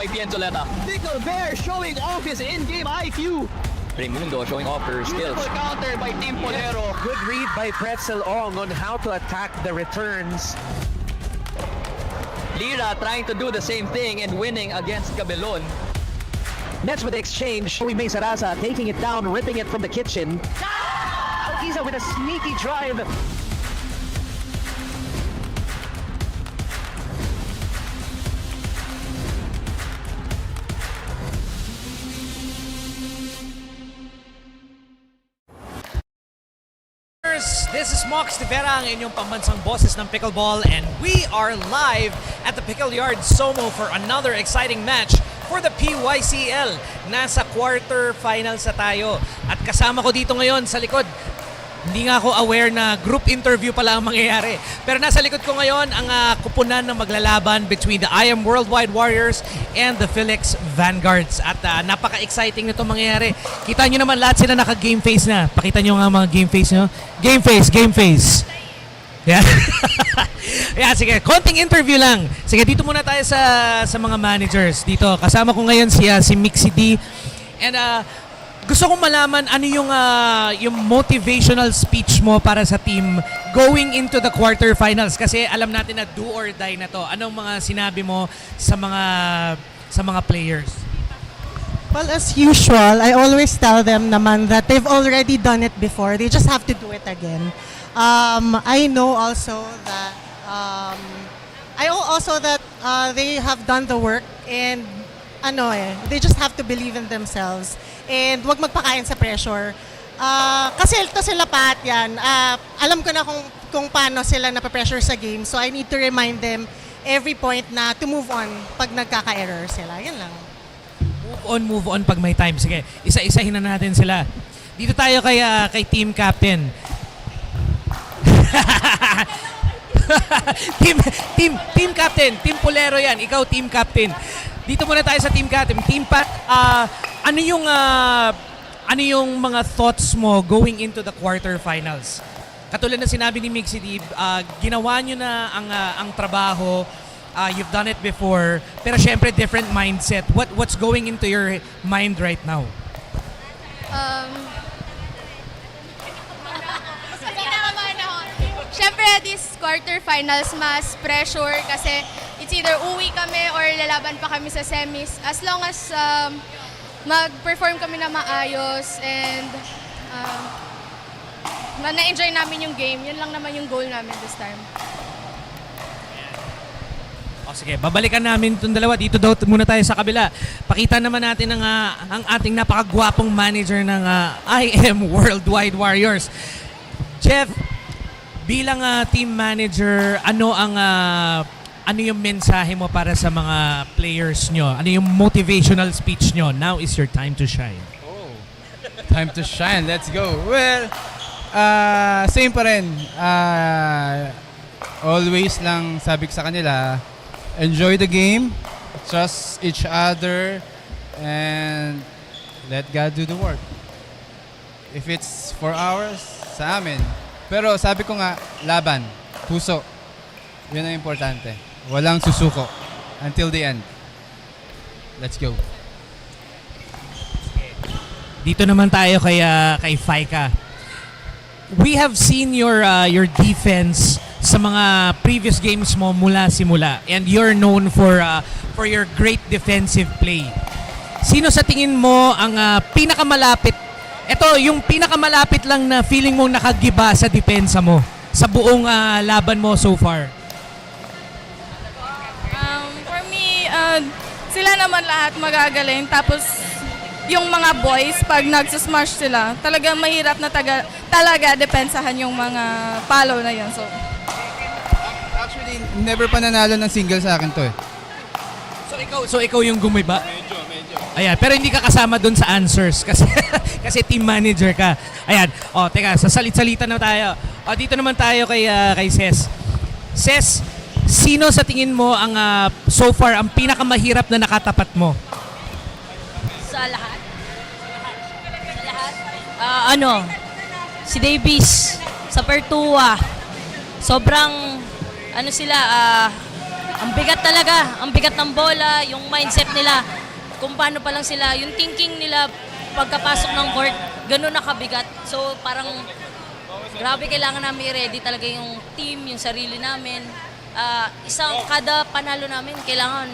Pickle Bear showing off his in-game IQ. Raimundo showing off her skills. Beautiful counter by Team Polero. Good read by Pretzel Ong on how to attack the returns. Lira trying to do the same thing and winning against Cabelon. Next with the exchange, we may Sarasa taking it down, ripping it from the kitchen. Alquiza with a sneaky drive. This is Mox Tivera, ang inyong pambansang boses ng Pickleball, and we are live at the Pickle Yard SOMO for another exciting match for the PYCL. Nasa quarterfinals na tayo at kasama ko dito ngayon sa likod. Hindi nga ako aware na group interview pala ang mangyayari. Pero nasa likod ko ngayon ang kupunan ng maglalaban between the IAMWorldwide Warriors and the Philex Vanguards. At napaka-exciting nito mangyayari. Kita nyo naman lahat sila naka-game face na. Pakita nyo nga mga game face nyo. Game face, game face. Yeah. Yeah, sige, konting interview lang. Sige, dito muna tayo sa mga managers dito. Kasama ko ngayon si Mixie D. And gusto kong malaman ano yung motivational speech mo para sa team going into the quarterfinals, kasi alam natin na do or die na to. Anong mga sinabi mo sa mga players? Well, as usual, I always tell them naman that they've already done it before. They just have to do it again. I know also that they have done the work, and they just have to believe in themselves. And wag magpakain sa pressure. Kasi ito sila Pat yan. Alam ko na kung paano sila napapressure sa game. So I need to remind them every point na to move on pag nagkaka-error sila. Yan lang. Move on pag may time. Sige, isa-isahin na natin sila. Dito tayo kay team captain. team captain, team Polero yan. Ikaw team captain. Dito muna tayo sa team captain. Team Pat, ano yung mga thoughts mo going into the quarterfinals? Katulad na sinabi ni Mixie D, ginawa nyo na ang trabaho. You've done it before, pero syempre different mindset. What's going into your mind right now? Syempre this quarterfinals mas pressure kasi it's either uwi kami or lalaban pa kami sa semis. As long as mag-perform kami na maayos and na-enjoy namin yung game, yun lang naman yung goal namin this time. O sige, babalikan namin itong dalawa. Dito daw muna tayo sa kabila. Pakita naman natin ang ating napakagwapong manager ng IAMWorldwide Warriors. Jeff, bilang team manager, ano yung mensahe mo para sa mga players nyo? Ano yung motivational speech nyo? Now is your time to shine. Oh, time to shine. Let's go. Well, same pa rin. Always lang sabi ko sa kanila, enjoy the game, trust each other, and let God do the work. If it's 4 hours, sa amin. Pero sabi ko nga, laban, puso. Yun ang importante. Walang susuko until the end. Let's go. Dito naman tayo kay Faika. We have seen your defense sa mga previous games mo mula simula, and you're known for your great defensive play. Sino sa tingin mo ang pinakamalapit? Ito, yung pinakamalapit lang na feeling mong nakagiba sa depensa mo sa buong laban mo so far. For me, sila naman lahat magagaling. Tapos, yung mga boys, pag nagsasmash sila, talagang mahirap na talaga depensahan yung mga palo na yun. Actually, never pa nanalo ng single sa akin to eh. So ikaw yung gumiba? Medyo. Ayan, pero hindi ka kasama dun sa answers kasi team manager ka. Ayan. Teka, sasalit-salita na tayo. Dito naman tayo kay Ses. Ses, sino sa tingin mo ang so far ang pinakamahirap na nakatapat mo? Sa lahat? Si Davis sa Pertua. Sobrang Ang bigat talaga, ang bigat ng bola, yung mindset nila, kung paano pa lang sila, yung thinking nila pagkapasok ng court, ganun nakabigat. So parang grabe, kailangan namin i-ready talaga yung team, yung sarili namin. Kada panalo namin, kailangan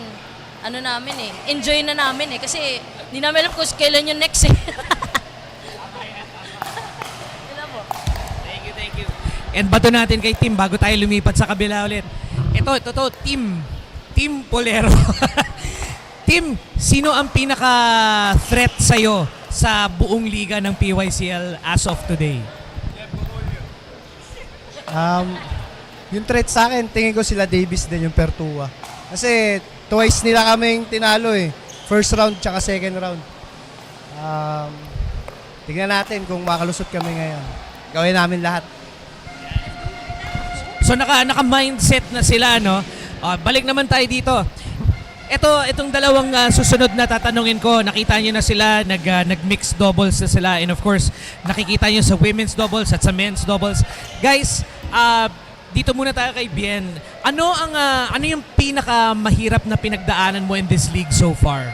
enjoy na namin kasi hindi namin alam kung kailan yung next Thank you. And bato natin kay Team bago tayo lumipat sa kabila ulit. Ito, Team Polero. Team, sino ang pinaka-threat sa'yo sa buong liga ng PYCL as of today? Yung threat sa akin, tingin ko sila Davis din yung Pertua. Kasi twice nila kaming tinalo eh. First round tsaka second round. Tingnan natin kung makalusot kami ngayon. Gawin namin lahat. So naka-mindset na sila, no? Balik naman tayo dito. Itong dalawang susunod na tatanungin ko, nakita niyo na sila, nag-mixed doubles na sila, and of course, nakikita niyo sa women's doubles at sa men's doubles. Guys, dito muna tayo kay Bien. Ano yung pinakamahirap na pinagdaanan mo in this league so far?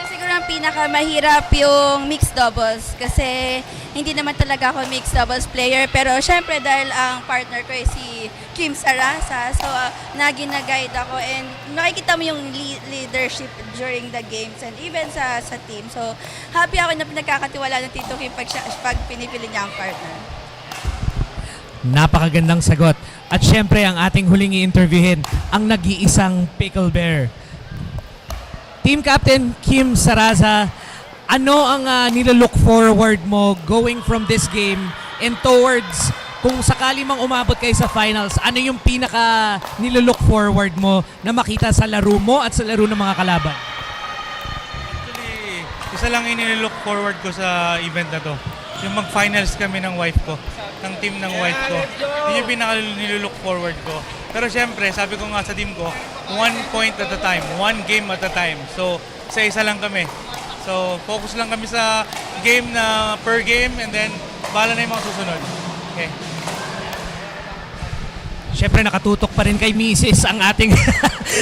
Siguro ang pinakamahirap yung mixed doubles kasi hindi naman talaga ako mixed doubles player, pero syempre dahil ang partner ko ay si Kim Sarasa, so nagina-guide ako and nakikita mo yung leadership during the games and even sa team. So happy ako na pinagkakatiwala ng Tito Kim pag pinipili niya ang partner. Napakagandang sagot. At syempre ang ating huling i-interviewin, ang nag-iisang Pickle Bear. Team Captain Kim Saraza, ano ang nilalook forward mo going from this game and towards kung sakali mang umabot kayo sa finals, ano yung pinaka nilalook forward mo na makita sa laro mo at sa laro ng mga kalaban? Actually, isa lang inilook forward ko sa event na to. Yung mag-finals kami ng wife ko, ng team ng wife ko. Yun yung pinaka nilolook forward ko. Pero syempre, sabi ko nga sa team ko, 1 point at a time, 1 game at a time. So, isa lang kami. So, focus lang kami sa game na per game and then bahala na yung mga susunod. Okay. Siyempre nakatutok pa rin kay Mrs. ang ating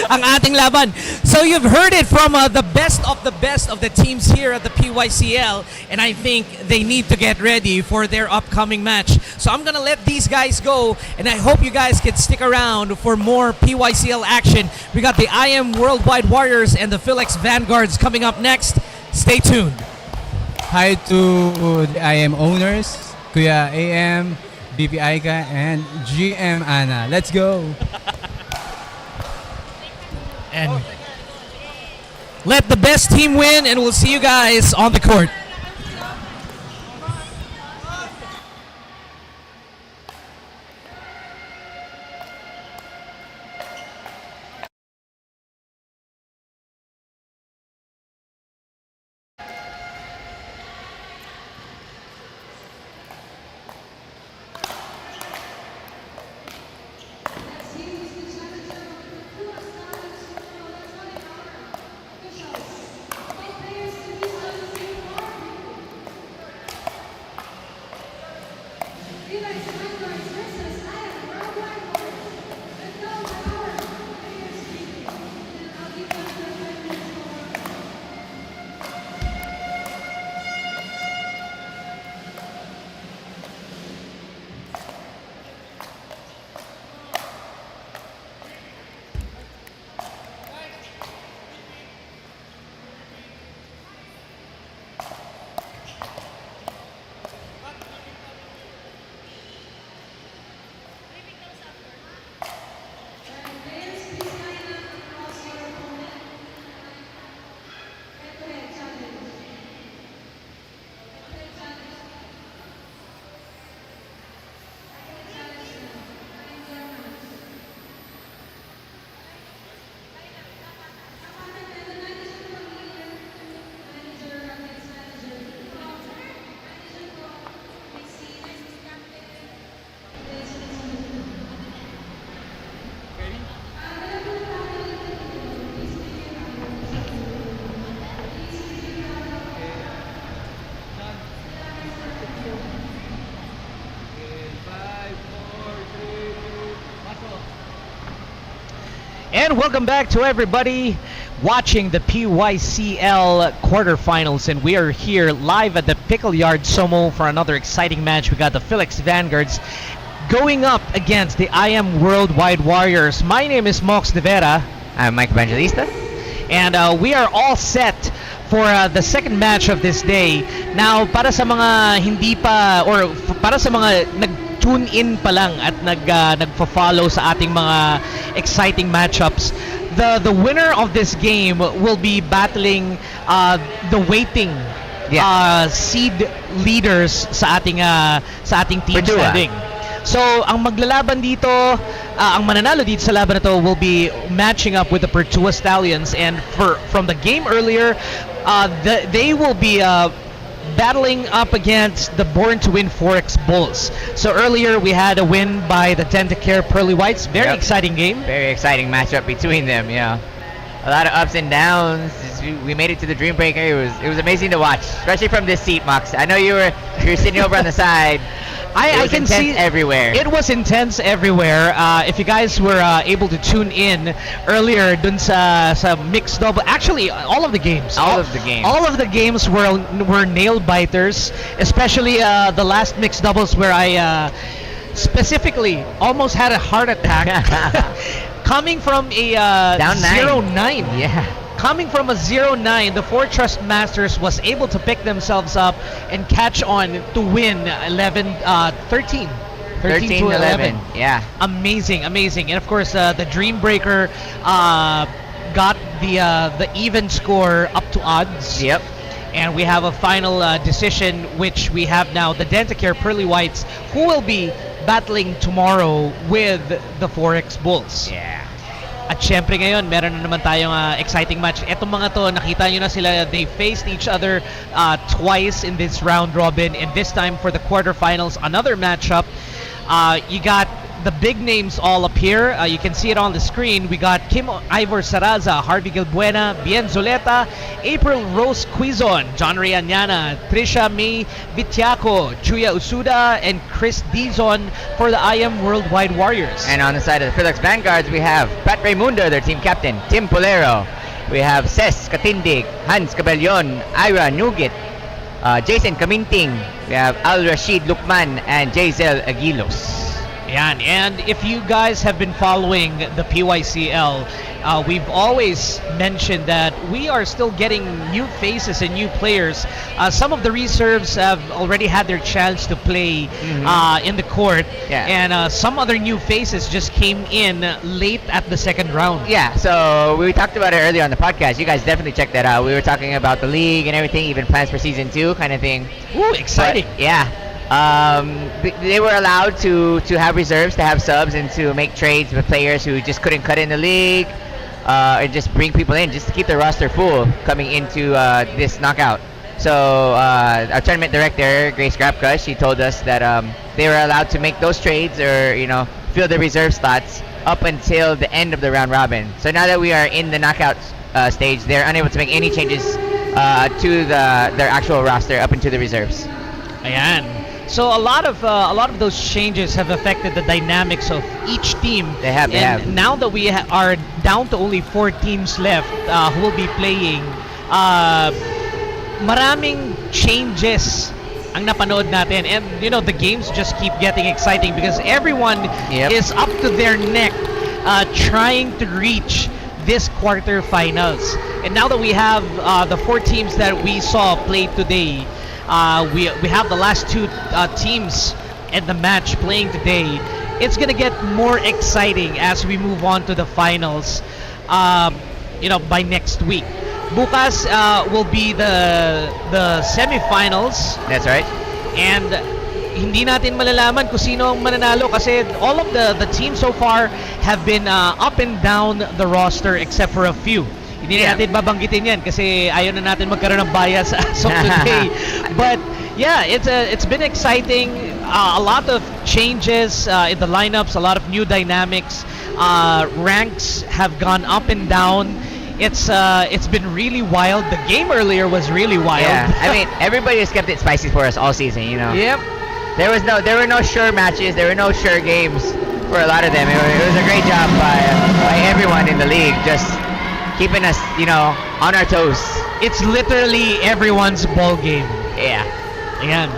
ang ating laban. So you've heard it from the best of the teams here at the PYCL, and I think they need to get ready for their upcoming match. So I'm gonna let these guys go, and I hope you guys can stick around for more PYCL action. We got the IAMWorldwide Warriors and the Philex Vanguards coming up next. Stay tuned. Hi to the IM owners, Kuya AM, BP Aika, and GM Ana. Let's go! And let the best team win, and we'll see you guys on the court. And welcome back to everybody watching the PYCL quarterfinals, and we are here live at the Pickle Yard SOMO for another exciting match. We got the Philex Vanguards going up against the IAMWorldwide Warriors. My name is Mox De Vera. I'm Mike Evangelista. And we are all set for the second match of this day. Now, para sa mga hindi pa, or para sa mga nag-tune in pa lang at nagfa-follow sa ating mga exciting matchups, the winner of this game will be battling the waiting seed leaders sa ating team standing. So, ang maglalaban dito, ang mananalo dito sa laban na to will be matching up with the Pertua Stallions, and from the game earlier, they will be battling up against the Born to Win Forex Bulls. So earlier we had a win by the Tentacare Pearly Whites. Very exciting game. Very exciting matchup between them. Yeah, a lot of ups and downs. We made it to the Dream Breaker. It was amazing to watch, especially from this seat, Mox. I know you're sitting over on the side. I can see everywhere. It was intense everywhere. If you guys were able to tune in earlier dun sa mixed double, actually all of the games. All of the games were nail biters, especially the last mixed doubles where I specifically almost had a heart attack coming from a down 0-9. Yeah. Coming from a 0-9, the Four Trust Masters was able to pick themselves up and catch on to win 13 to 11. Yeah. Amazing. And of course, the Dream Breaker got the even score up to odds. Yep. And we have a final decision, which we have now the Dentacare Pearly Whites, who will be battling tomorrow with the Forex Bulls. Yeah. At syempre ngayon, meron na naman tayong exciting match. Etong mga to, nakita nyo na sila, they faced each other twice in this round robin, and this time for the quarterfinals, another matchup. You got the big names all up here. You can see it on the screen. We got Kim Ivor Saraza, Harvey Gilbuena, Bien Zuleta, April Rose Quizon, John Ray Anyana, Trisha May Vitiaco, Chuya Usuda, and Chris Dizon for the IAMWorldwide Warriors. And on the side of the Philex Vanguards, we have Pat Raimundo, their team captain, Tim Polero. We have Ces Katindig, Hans Cabellon, Ira Nugit, Jason Kaminting. We have Al Rashid Lukman and Jazel Aguilos. Yan. And if you guys have been following the PYCL, we've always mentioned that we are still getting new faces and new players. Some of the reserves have already had their chance to play in the court, and some other new faces just came in late at the second round. Yeah, so we talked about it earlier on the podcast. You guys definitely check that out. We were talking about the league and everything, even plans for season 2 kind of thing. Ooh, exciting. But, yeah. They were allowed to have reserves, to have subs, and to make trades with players who just couldn't cut in the league, and just bring people in just to keep the roster full coming into this knockout. So our tournament director, Grace Grabka, she told us that they were allowed to make those trades or fill the reserve slots up until the end of the round robin. So now that we are in the knockout stage, they're unable to make any changes to their actual roster up into the reserves. Ayan. So a lot of those changes have affected the dynamics of each team. They have. Now that we are down to only 4 teams left who will be playing, maraming changes ang napanood natin, and the games just keep getting exciting because everyone is up to their neck trying to reach this quarterfinals. And now that we have the 4 teams that we saw play today, we have the last 2 teams in the match playing today. It's gonna get more exciting as we move on to the finals. By next week. Bukas will be the semifinals. That's right. And hindi natin malalaman kung sino ang mananalo kasi all of the teams so far have been up and down the roster except for a few. Hindi natin babanggitin yan kasi ayaw na natin magkaroon ng bias as of today. But yeah, it's been exciting. A lot of changes in the lineups, a lot of new dynamics. Ranks have gone up and down. It's been really wild. The game earlier was really wild. Yeah, I mean, everybody has kept it spicy for us all season, Yep. There were no sure matches. There were no sure games for a lot of them. It was a great job by everyone in the league, just keeping us, on our toes. It's literally everyone's ball game. Yeah. Ayan.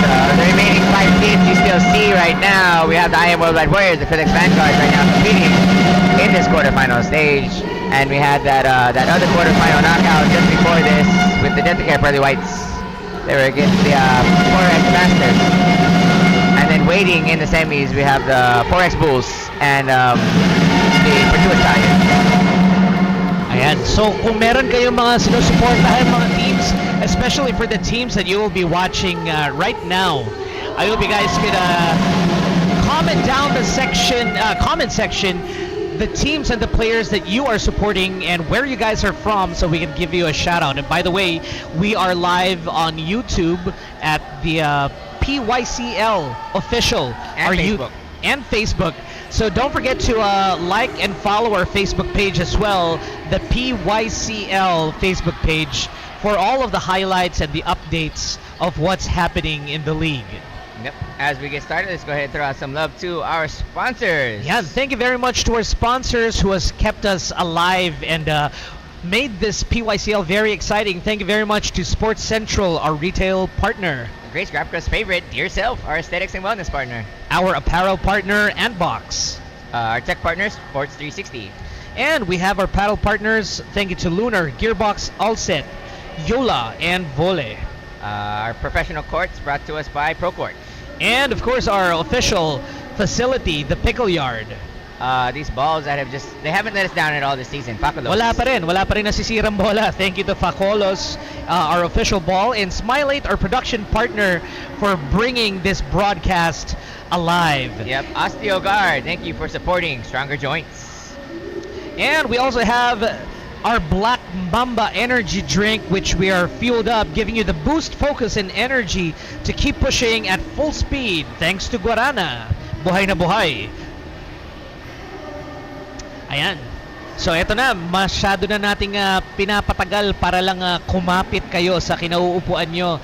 So the remaining 5 teams you still see right now, we have the IAMWorldwide Warriors, the Philex Vanguards right now competing in this quarterfinal stage. And we had that other quarterfinal knockout just before this with the Care Pearly Whites. They were against the 4X Masters. And then waiting in the semis, we have the 4X Bulls and the Fortuous Tigers. Ayan. So kung meron kayong mga sinusuportahan mga teams, especially for the teams that you will be watching right now, I hope you guys could comment down the comment section the teams and the players that you are supporting and where you guys are from, so we can give you a shout out. And by the way, we are live on YouTube at the PYCL official and Facebook. And Facebook. So don't forget to like and follow our Facebook page as well, the PYCL Facebook page, for all of the highlights and the updates of what's happening in the league. Yep. As we get started, let's go ahead and throw out some love to our sponsors. Yeah, thank you very much to our sponsors who has kept us alive and made this PYCL very exciting. Thank you very much to Sports Central, our retail partner. Grace Grapka's favorite, Yourself, our aesthetics and wellness partner. Our apparel partner, Andbox. Our tech partner, Sports 360. And we have our paddle partners. Thank you to Lunar, Gearbox, Allset, Yola, and Vole. Our professional courts brought to us by ProCourt. And of course our official facility, the Pickle Yard. These balls that they haven't let us down at all this season. Facolos. Wala pa rin nasisirang bola. Thank you to Facolos, our official ball, and Smilate, our production partner, for bringing this broadcast alive. Yep, OsteoGuard, thank you for supporting Stronger Joints. And we also have our Black Mamba energy drink, which we are fueled up, giving you the boost, focus, and energy to keep pushing at full speed. Thanks to Guarana. Buhay na buhay. Ayan. So eto na, masyado na nating pinapatagal para lang kumapit kayo sa kinauupuan nyo,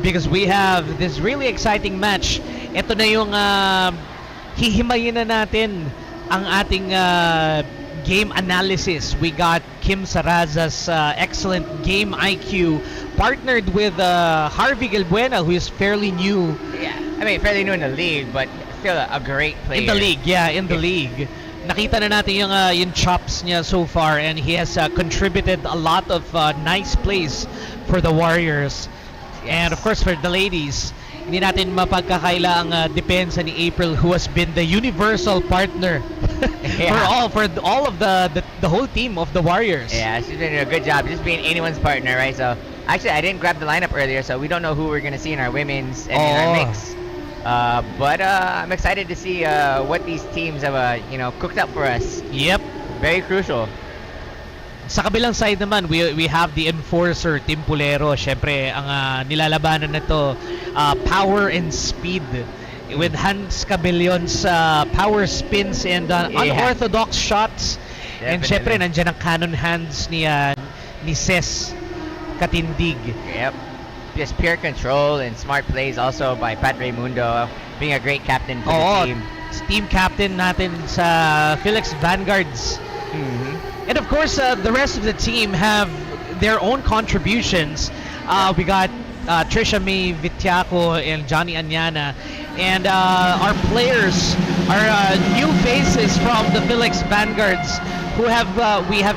because we have this really exciting match. Ito na yung hihimayin na natin ang ating game analysis. We got Kim Saraza's excellent game IQ, partnered with Harvey Gilbuena, who is fairly new. Yeah, I mean fairly new in the league, but still a great player. In the league, yeah, in the league. Nakita na natin yung chops niya so far, and he has contributed a lot of nice plays for the Warriors. Yes. And of course for the ladies, hindi natin mapagkakaila ang depensa ni April, who has been the universal partner for all of the whole team of the Warriors. Yeah, she's been doing a good job just being anyone's partner, right? So actually I didn't grab the lineup earlier, so we don't know who we're gonna see in our women's and in our mix. But I'm excited to see what these teams have cooked up for us. Yep. Very crucial. Sa kabilang side naman, we have the enforcer, Team Pulero. Syempre, ang nilalabanan na to, power and speed. With Hans Cabellon's power spins and unorthodox shots. Definitely. And syempre, nandyan ang cannon hands ni Ces Katindig. Yep. Just pure control and smart plays also by Pat Raimundo, being a great captain for the team. Team captain natin sa Philex Vanguards. Mm-hmm. And of course, the rest of the team have their own contributions. We got Trisha May Vitiaco and Johnny Anyana. And our players are new faces from the Philex Vanguards, who we have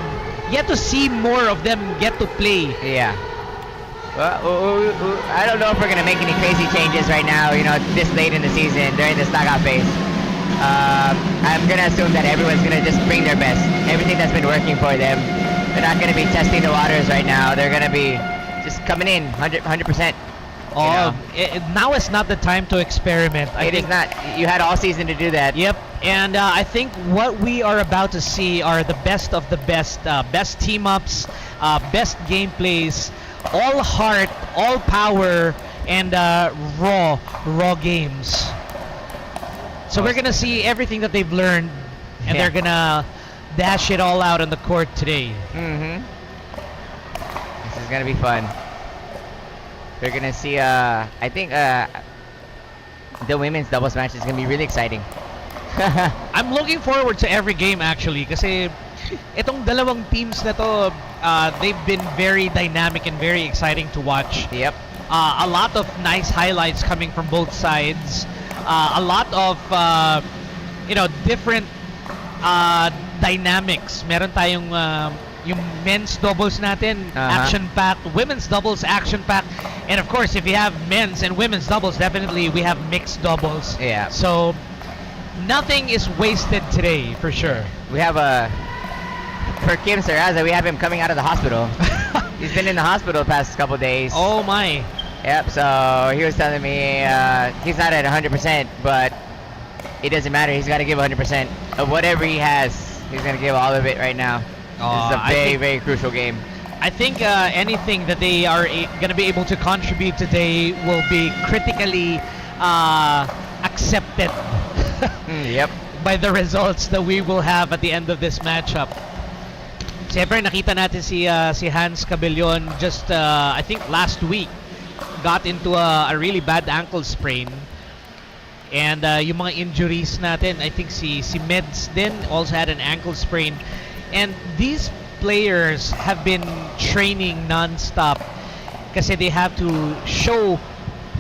yet to see more of them get to play. Yeah. Well, I don't know if we're going to make any crazy changes right now, this late in the season during the knockout phase. I'm going to assume that everyone's going to just bring their best. Everything that's been working for them. They're not going to be testing the waters right now. They're going to be just coming in 100%. Now is not the time to experiment. It is not. You had all season to do that. Yep. And I think what we are about to see are the best of the best. Best team-ups, best gameplays, all heart, all power, and raw games. So we're gonna see everything that they've learned, and they're gonna dash it all out on the court today. Mm-hmm. This is gonna be fun. We're gonna see. I think the women's doubles match is gonna be really exciting. I'm looking forward to every game actually kasi itong dalawang teams na to, they've been very dynamic and very exciting to watch. Yep. A lot of nice highlights coming from both sides. A lot of different dynamics. Meron tayong yung men's doubles natin, action-packed, women's doubles, action-packed, and of course, if you have men's and women's doubles, definitely we have mixed doubles. Yeah. So nothing is wasted today, for sure. We have for Kim Saraza, we have him coming out of the hospital. He's been in the hospital the past couple days. Oh my. Yep, so he was telling me he's not at 100%, but it doesn't matter. He's got to give 100% of whatever he has. He's going to give all of it right now. This is a very, very crucial game. I think anything that they are going to be able to contribute today will be critically accepted Yep. by the results that we will have at the end of this matchup. Siyempre, nakita natin si Hans Cabellon just, I think last week, got into a really bad ankle sprain. And yung mga injuries natin, I think si Meds din also had an ankle sprain. And these players have been training non-stop kasi they have to show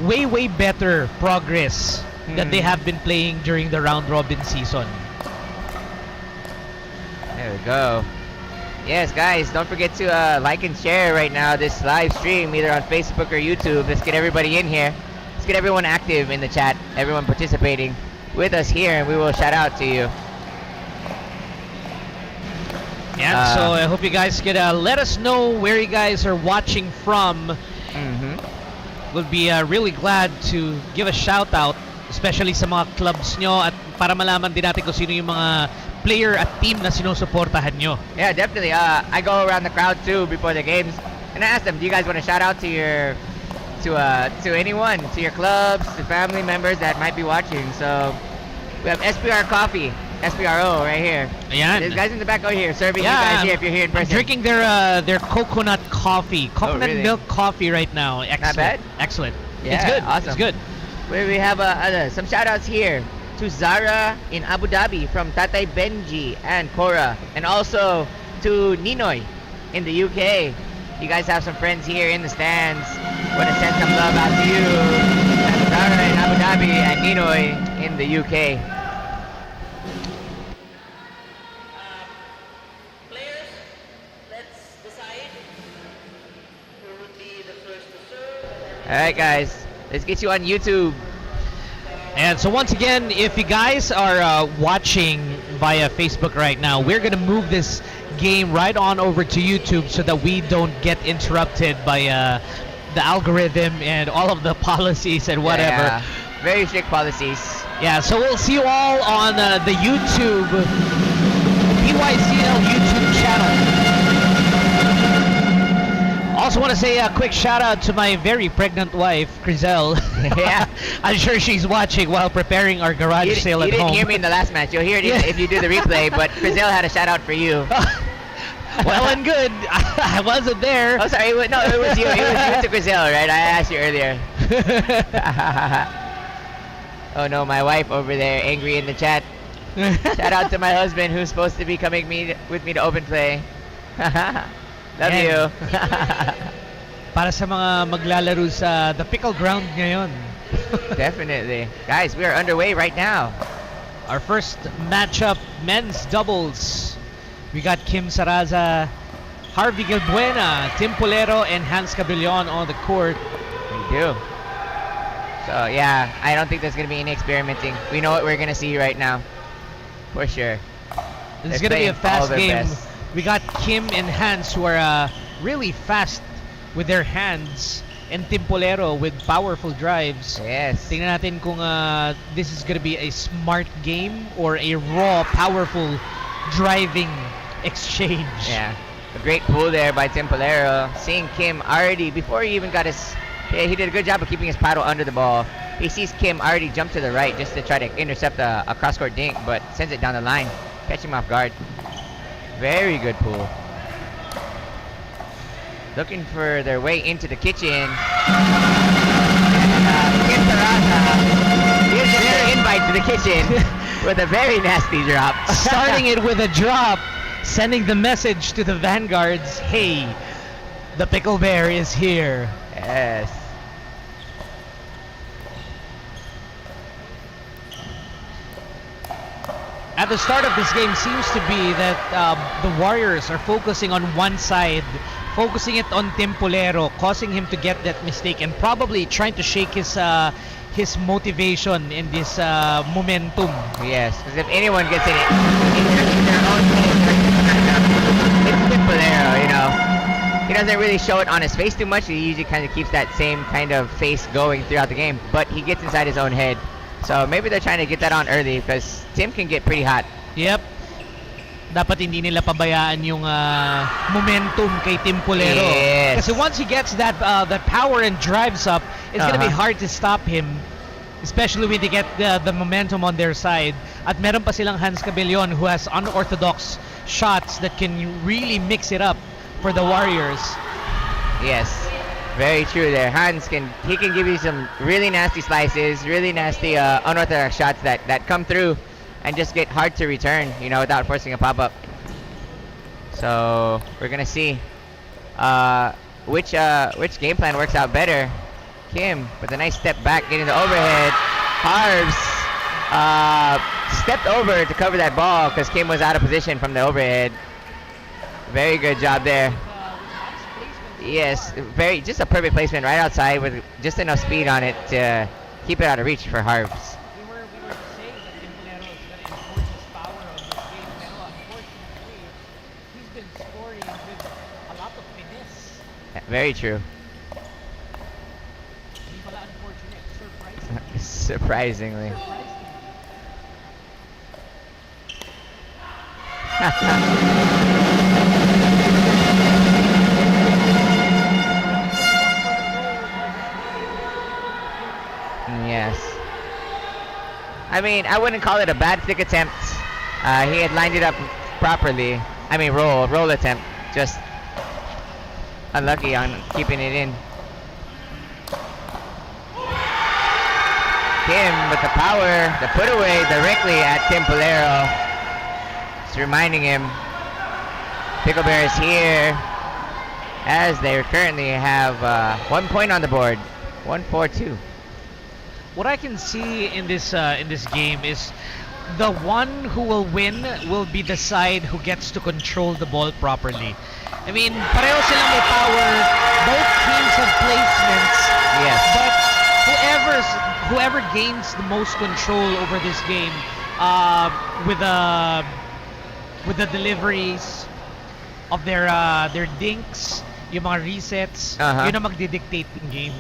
way, way better progress that they have been playing during the round-robin season. There we go. Yes, guys, don't forget to like and share right now this live stream, either on Facebook or YouTube. Let's get everybody in here. Let's get everyone active in the chat, everyone participating with us here, and we will shout out to you. Yeah, so I hope you guys can let us know where you guys are watching from. We'll be really glad to give a shout out, especially sa mga clubs nyo, at para malaman din natin kung sino yung mga player at team na sinusuportahan nyo. Yeah, definitely. I go around the crowd too before the games, and I ask them, do you guys want to shout out to your to anyone, to your clubs, to family members that might be watching? So we have SPR Coffee, SPRO right here. Ayan. There's guys in the back over here serving you guys here if you're here in person. I'm drinking their coconut coffee, coconut really? milk coffee right now. Excellent. Not bad? Excellent. Yeah, it's good. awesome. It's good. We have some shout outs here to Zara in Abu Dhabi from Tatay Benji and Cora, and also to Ninoy in the UK. You guys have some friends here in the stands. Want to send some love out to you. And Zara in Abu Dhabi and Ninoy in the UK. Players, let's decide who would be the first to serve. Alright guys, let's get you on YouTube. And so once again, if you guys are watching via Facebook right now, we're going to move this game right on over to YouTube so that we don't get interrupted by the algorithm and all of the policies and whatever. Yeah, very strict policies. Yeah, so we'll see you all on the YouTube, PYCL YouTube channel. Also want to say a quick shout out to my very pregnant wife, Crizel. Yeah. I'm sure she's watching while preparing our garage sale at home. You didn't hear me in the last match. You'll hear it if you do the replay, but Crizel had a shout out for you. Well and good. I wasn't there. Oh, sorry. No, it was you. It was you to Crizel, right? I asked you earlier. Oh no, my wife over there angry in the chat. Shout out to my husband who's supposed to be coming with me to open play. Love you. Para sa mga maglalaro sa the Pickle ground ngayon. Definitely. Guys, we are underway right now. Our first matchup, men's doubles. We got Kim Saraza, Harvey Gilbuena, Tim Polero, and Hans Cabellon on the court. We do. So yeah, I don't think there's going to be any experimenting. We know what we're going to see right now. For sure. This is going to be a fast game. We got Kim and Hans who are really fast with their hands, and Tim Polero with powerful drives. Yes. Tingnan natin kung this is gonna be a smart game or a raw, powerful driving exchange. Yeah. A great pull there by Tim Polero. Seeing Kim already, before he even got his... Yeah, he did a good job of keeping his paddle under the ball. He sees Kim already jump to the right just to try to intercept a cross-court dink, but sends it down the line. Catch him off guard. Very good pull. Looking for their way into the kitchen. And Kim Saraza gives them their invite to the kitchen. with a very nasty drop. Starting it with a drop, sending the message to the Vanguards, hey, the Pickle Bear is here. Yes. At the start of this game seems to be that the Warriors are focusing on one side, focusing it on Timpolero, causing him to get that mistake and probably trying to shake his motivation in this momentum. Yes, because if anyone gets in their own team, it's Timpolero, you know. He doesn't really show it on his face too much. He usually kind of keeps that same kind of face going throughout the game, but he gets inside his own head. So maybe they're trying to get that on early because Tim can get pretty hot. Yep. Dapat hindi nila pabayaan yung momentum kay Timpolero. Yes. Kasi once he gets that power and drives up, it's gonna be hard to stop him. Especially when they get the momentum on their side. At meron pa silang Hans Cabellon who has unorthodox shots that can really mix it up for the Warriors. Yes. Very true there. Hans can give you some really nasty slices, really nasty unorthodox shots that come through and just get hard to return, you know, without forcing a pop-up. So we're gonna see which game plan works out better. Kim with a nice step back, getting the overhead. Harves stepped over to cover that ball because Kim was out of position from the overhead. Very good job there. Yes, just a perfect placement right outside with just enough speed on it to keep it out of reach for Harves. We were saying that Timpolero is going to enforce his power on this game, pero unfortunately, he's been scoring with a lot of finesse. Very true. Hindi pala unfortunate, surprising. Surprisingly. Yes. I mean, I wouldn't call it a bad flick attempt. He had lined it up properly. I mean, roll attempt. Just unlucky on keeping it in. Kim with the power, the put away directly at Timpolero. Just reminding him, Pickle Bear is here as they currently have 1 point on the board, 1-4-2. What I can see in this game is the one who will win will be the side who gets to control the ball properly. I mean, pareho silang may power. Both teams have placements. Yes. But whoever gains the most control over this game with the deliveries of their dinks, yung mga resets, yun ang magdidictate ng game.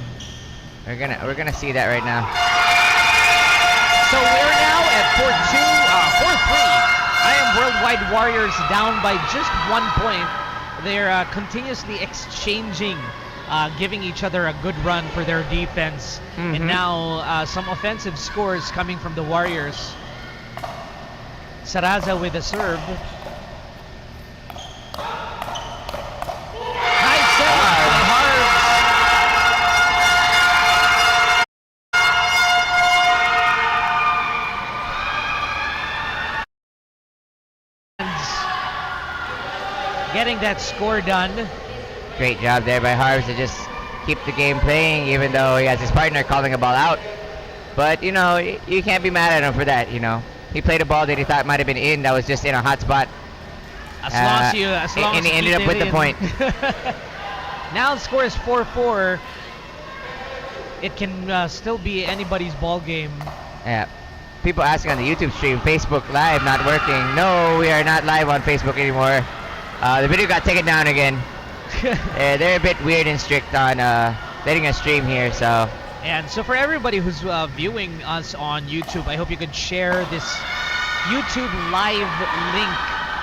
We're gonna see that right now. So we're now at 4-3. IAMWorldwide Warriors down by just 1 point. They're continuously exchanging, giving each other a good run for their defense. And now some offensive scores coming from the Warriors. Saraza with a serve. Nice set by Harves. Getting that score done. Great job there by Harves to just keep the game playing, even though he has his partner calling a ball out. But you know, you can't be mad at him for that. You know, he played a ball that he thought might have been in, that was just in a hot spot. And he ended up with the point. Now the score is 4-4. It can still be anybody's ball game. Yeah. People asking on the YouTube stream, Facebook Live not working. No, we are not live on Facebook anymore. The video got taken down again. They're a bit weird and strict on letting us stream here, so. And so for everybody who's viewing us on YouTube, I hope you could share this YouTube live link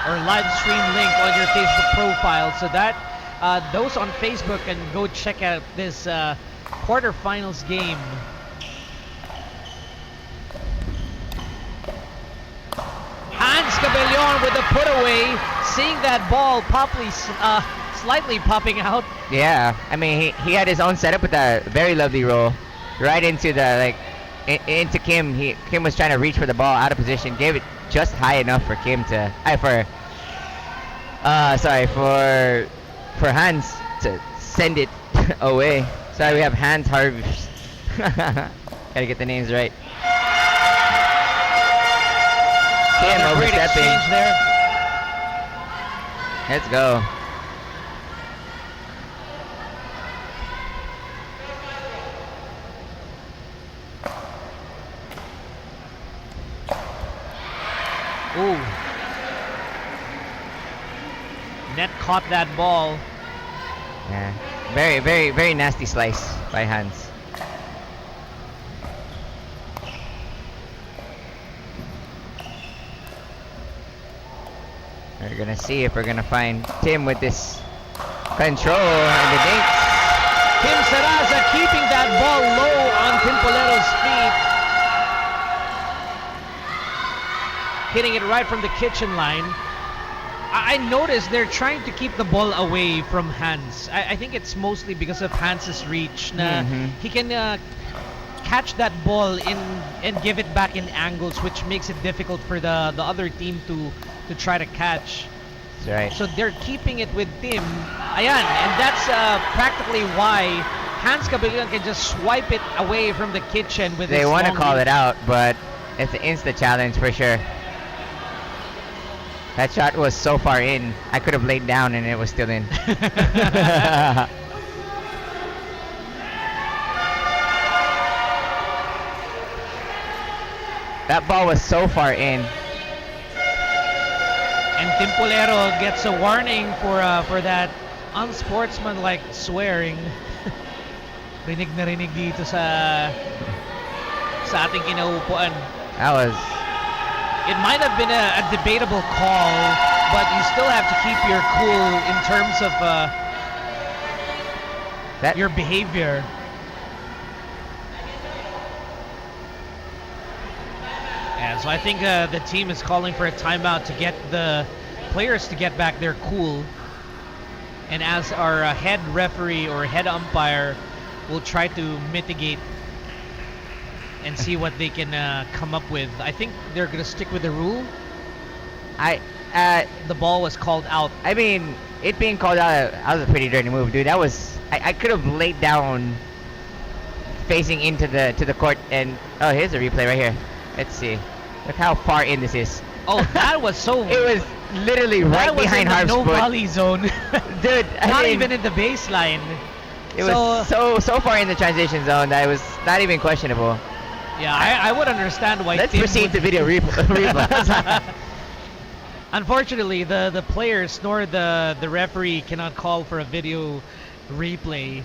or live stream link on your Facebook profile so that those on Facebook can go check out this quarterfinals game. Hans Cabellon with the put away, seeing that ball slightly popping out. Yeah, I mean he had his own setup with a very lovely roll, right into the into Kim. Kim was trying to reach for the ball out of position, gave it just high enough for Kim to for Hans to send it away. Sorry, we have Hans Harvey. Gotta get the names right. Kim Great overstepping. exchange there. Let's go. Ooh. Net caught that ball. Yeah. Very, very, very nasty slice by Hans. We're gonna see if we're gonna find Tim with this control and the dinks. Kim Saraza keeping that ball low on Timpolero's feet. Hitting it right from the kitchen line. I noticed they're trying to keep the ball away from Hans. I think it's mostly because of Hans's reach. He can catch that ball in and give it back in angles, which makes it difficult for the other team to try to catch. That's right. So they're keeping it with Tim. Ayan, and that's practically why Hans Cabillan can just swipe it away from the kitchen with They want to call it out, but it's an insta challenge for sure. That shot was so far in, I could have laid down and it was still in. That ball was so far in. And Timpolero gets a warning for that unsportsmanlike swearing. Rinig na rinig dito sa ating kinaupuan. That was... It might have been a debatable call, but you still have to keep your cool in terms of your behavior. Yeah, so I think the team is calling for a timeout to get the players to get back their cool. And as our head referee or head umpire will try to mitigate and see what they can come up with. I think they're gonna stick with the rule. The ball was called out. I mean, it being called out, that was a pretty dirty move, dude. That was... I could have laid down facing into the court and... Oh, here's a replay right here. Let's see. Look how far in this is. Oh, that was so... It was literally right behind Harv's no foot. volley zone. Dude, not even in the baseline. It was so far in the transition zone that it was not even questionable. Yeah, I would understand why. Let's proceed to video replay. Unfortunately, the players nor the referee cannot call for a video replay.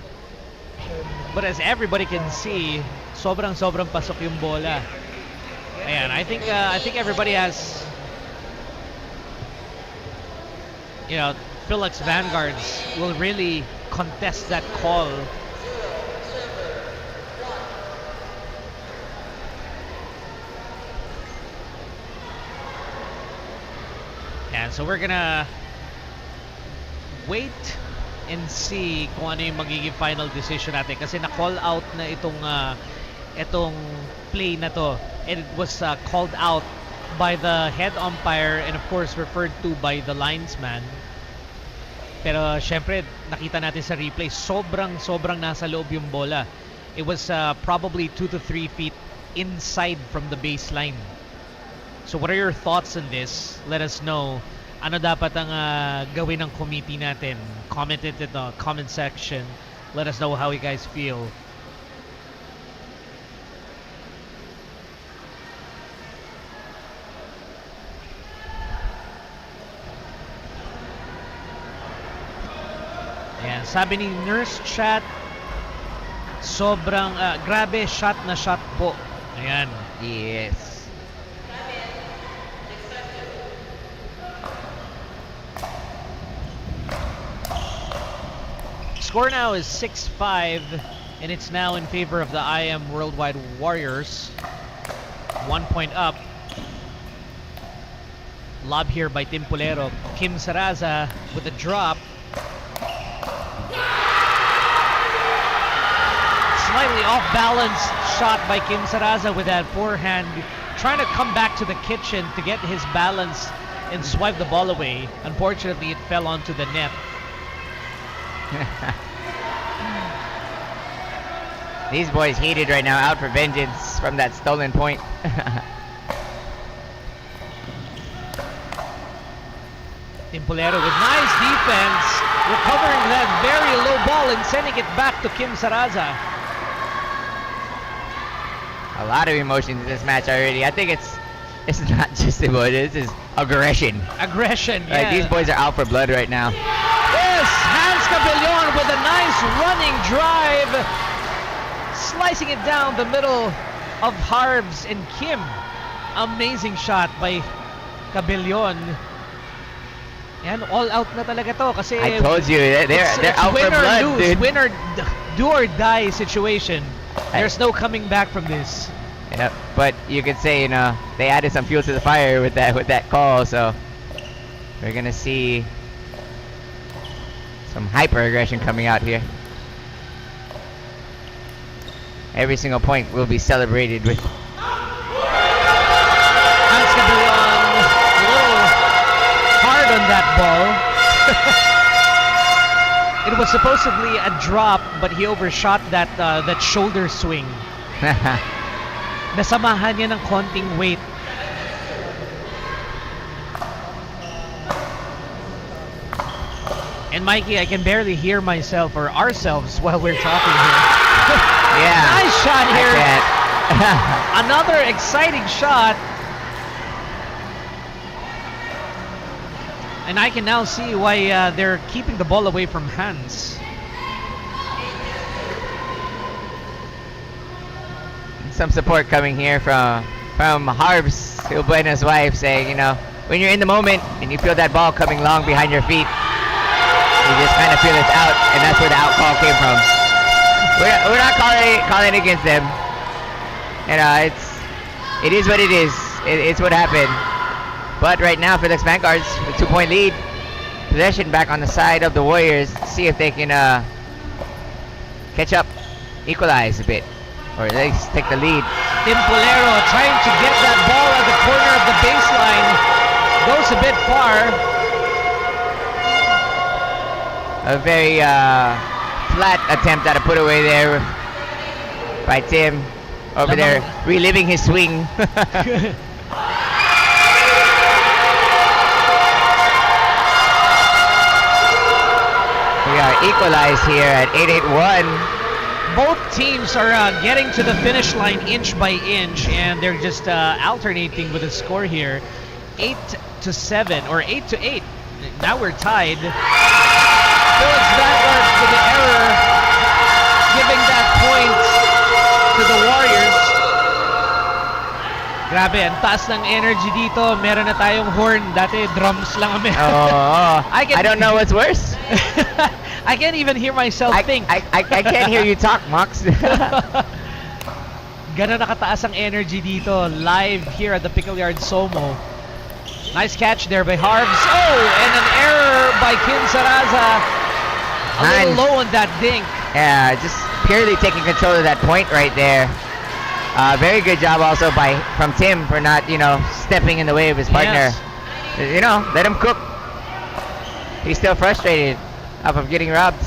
But as everybody can see, sobrang pasok yung bola. Ayan, I think everybody has, Philex Vanguards will really contest that call. And so we're gonna wait and see kung ano yung magiging final decision natin kasi na-call out na itong play na to, and it was called out by the head umpire and of course referred to by the linesman. Pero syempre nakita natin sa replay, sobrang nasa loob yung bola. It was probably 2 to 3 feet inside from the baseline. So what are your thoughts on this? Let us know. Ano dapat ang gawin ng committee natin? Comment it in the comment section. Let us know how you guys feel. Ayan, sabi ni Nurse Chat, sobrang grabe shot na shot po. Ayan. Yes. Score now is 6-5, and it's now in favor of the IAMWorldwide Warriors. 1 point up. Lob here by Timpolero. Kim Saraza with a drop. Slightly off-balance shot by Kim Saraza with that forehand, trying to come back to the kitchen to get his balance and swipe the ball away. Unfortunately, it fell onto the net. These boys heated right now, out for vengeance from that stolen point. Timpolero with nice defense, recovering that very low ball and sending it back to Kim Saraza. A lot of emotions in this match already. I think it's not just emotions, it's aggression. Aggression, yeah. Like, these boys are out for blood right now. Yes, Hans Cabellon with a nice running drive, slicing it down the middle of Harbs and Kim. Amazing shot by Cabellon. And all out na talaga to kasi I told you, they're out for blood, win or lose, dude. win or do or die situation. There's no coming back from this. Yeah, but you could say, you know, they added some fuel to the fire with that call, so we're gonna see some hyper aggression coming out here. Every single point will be celebrated with. Hans Cabellon, a little hard on that ball. It was supposedly a drop, but he overshot that shoulder swing. Nasamahan niya ng konting weight. And Mikey, I can barely hear myself or ourselves while we're talking here. Yeah. Nice shot here. I can't. Another exciting shot. And I can now see why they're keeping the ball away from Hans. Some support coming here from Harbs, Phil Bueno's wife, saying, you know, when you're in the moment and you feel that ball coming long behind your feet, you just kind of feel it's out, and that's where the out call came from. We're not calling against them. You know, it is what it is. It's what happened. But right now, Philex Vanguards with 2-point lead. Possession back on the side of the Warriors. See if they can catch up, equalize a bit, or at least take the lead. Timpolero trying to get that ball at the corner of the baseline. Goes a bit far. A very flat attempt at a put away there by Tim. Over there, reliving his swing. We are equalized here at 8-8-1. Both teams are getting to the finish line inch by inch, and they're just alternating with the score here. 8-7 or 8-8. Now we're tied. Philex Vanguards with the error, giving that point to the Warriors. Grabe, ang taas ng energy dito. Meron na tayong horn. Dati drums lang kami. Oh, I don't know what's worse. I can't even hear myself think. I can't hear you talk, Mox. Gano'n nakataas ang energy dito. Live here at the Pickle Yard SOMO. Nice catch there by Harbs. Oh, and an error by Kim Saraza. A little low on that dink. Yeah, just purely taking control of that point right there. Very good job also from Tim for not, you know, stepping in the way of his partner. Yes. You know, let him cook. He's still frustrated off of getting robbed.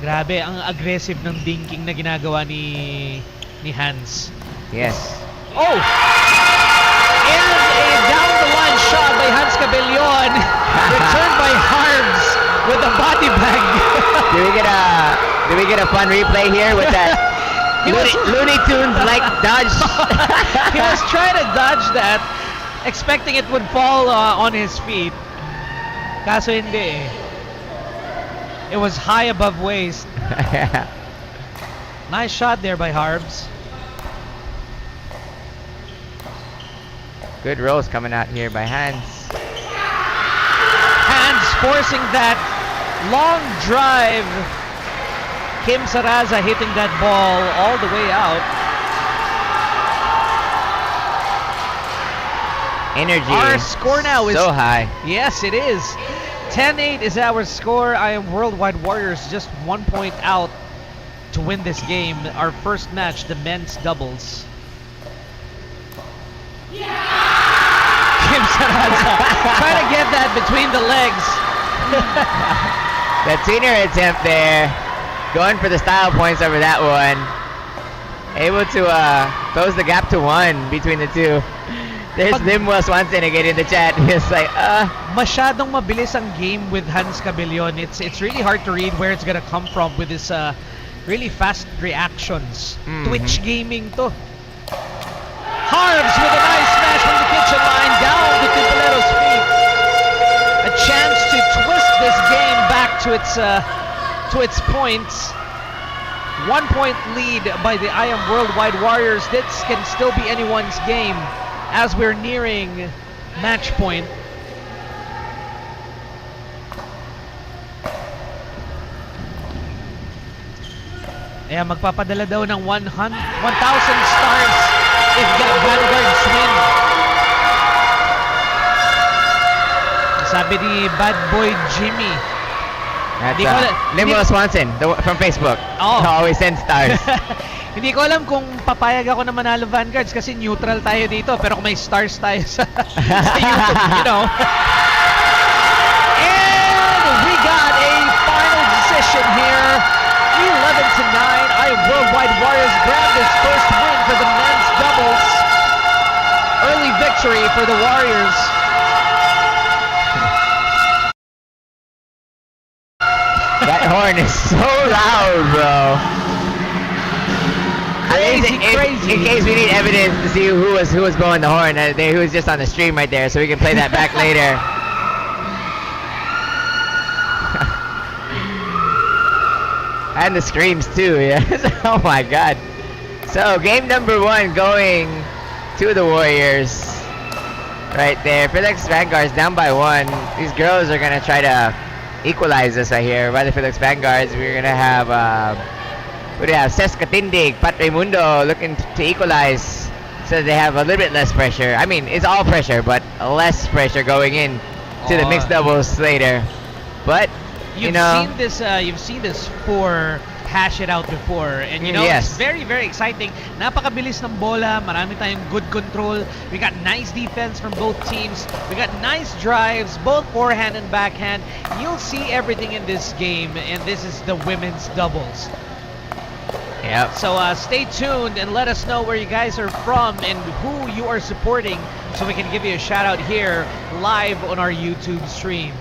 Grabe, ang aggressive ng dinking na ginagawa ni Hans. Yes. Oh! And a down-the-line shot by Hans Cabellon. Returned by Harbs with a body bag. Do we get a fun replay here with that Looney Tunes like dodge? He was trying to dodge that, expecting it would fall on his feet. Kaso hindi eh. It was high above waist. Nice shot there by Harbs. Good rolls coming out here by Hans. Hans forcing that long drive. Kim Saraza hitting that ball all the way out. Energy. Our score now is so high. Yes, it is. 10-8 is our score. IAMWorldwide Warriors just 1 point out to win this game. Our first match, the men's doubles. Kim Saranza trying to get that between the legs. The tweener attempt there. Going for the style points over that one. Able to close the gap to 1 between the two. There's Limwell Swanson again in the chat. He's like, Masyadong mabilis ang game with Hans Cabellon. It's really hard to read where it's gonna come from with his really fast reactions. Twitch gaming to. Harves with a nice smash from the kitchen line down to Tibolero's feet. A chance to twist this game back to its points. 1 point lead by the IAMWorldwide Warriors. This can still be anyone's game as we're nearing match point. Kaya magpapadala daw ng 1,000 stars if Vanguards win. Sabi ni Bad Boy Jimmy. That's Limwell Swanson from Facebook. Oh. Always send stars. Hindi ko alam kung papayag ako na manalo Vanguards kasi neutral tayo dito. Pero kung may stars tayo sa YouTube, you know. And we got a final decision here. 11-9. IAMWorldwide Warriors grab this first win for the men's doubles. Early victory for the Warriors. That horn is so loud, bro. Crazy. In case we need evidence to see who was blowing the horn, who was just on the stream right there, so we can play that back later. And the screams too, yes. Oh my god. So game number 1 going to the Warriors. Right there. Philex Vanguards down by 1. These girls are gonna try to equalize this right here. By the Philex Vanguards, we're gonna have what do you have? Ces Katindig, Pat Raimundo looking to equalize so they have a little bit less pressure. I mean, it's all pressure, but less pressure going in to the mixed doubles later. But You've seen this for hash it out before, and you know yes. It's very, very exciting. Napakabilis ng bola, marami tayong good control. We got nice defense from both teams. We got nice drives, both forehand and backhand. You'll see everything in this game, and this is the women's doubles. Yep. So stay tuned and let us know where you guys are from and who you are supporting, so we can give you a shout out here live on our YouTube stream.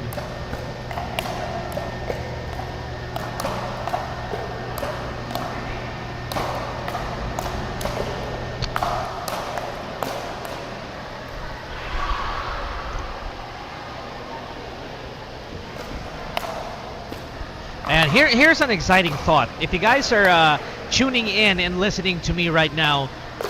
And here's an exciting thought. If you guys are tuning in and listening to me right now,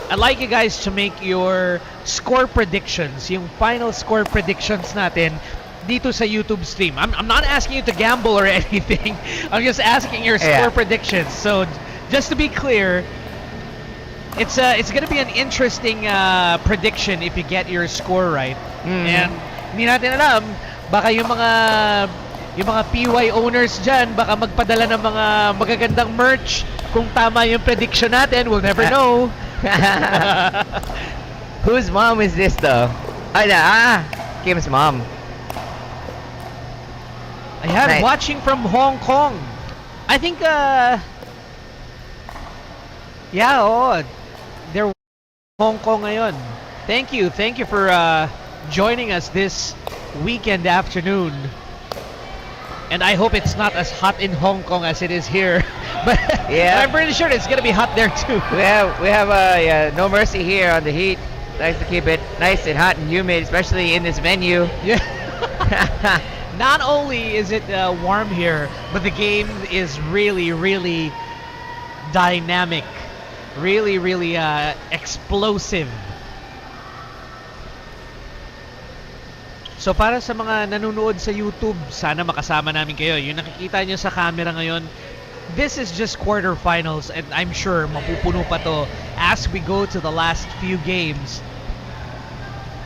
I'd like you guys to make your score predictions, yung final score predictions natin dito sa YouTube stream. I'm not asking you to gamble or anything. I'm just asking your score predictions. So just to be clear, it's gonna be an interesting prediction if you get your score right. And hindi natin alam, baka yung mga PY owners dyan, baka magpadala ng mga magagandang merch kung tama yung prediction natin. We'll never know. Whose mom is this though? Kim's mom. Ayan, Nice. watching from Hong Kong. I think, they're Hong Kong ngayon. Thank you for joining us this weekend afternoon. And I hope it's not as hot in Hong Kong as it is here. But Yeah. I'm pretty sure it's gonna be hot there too. We have no mercy here on the heat. Nice to keep it nice and hot and humid, especially in this venue. Yeah. Not only is it warm here, but the game is really, really dynamic. Really, really explosive. So para sa mga nanonood sa YouTube, sana makasama namin kayo. Yung nakikita nyo sa camera ngayon, this is just quarterfinals, and I'm sure mapupuno pa to as we go to the last few games.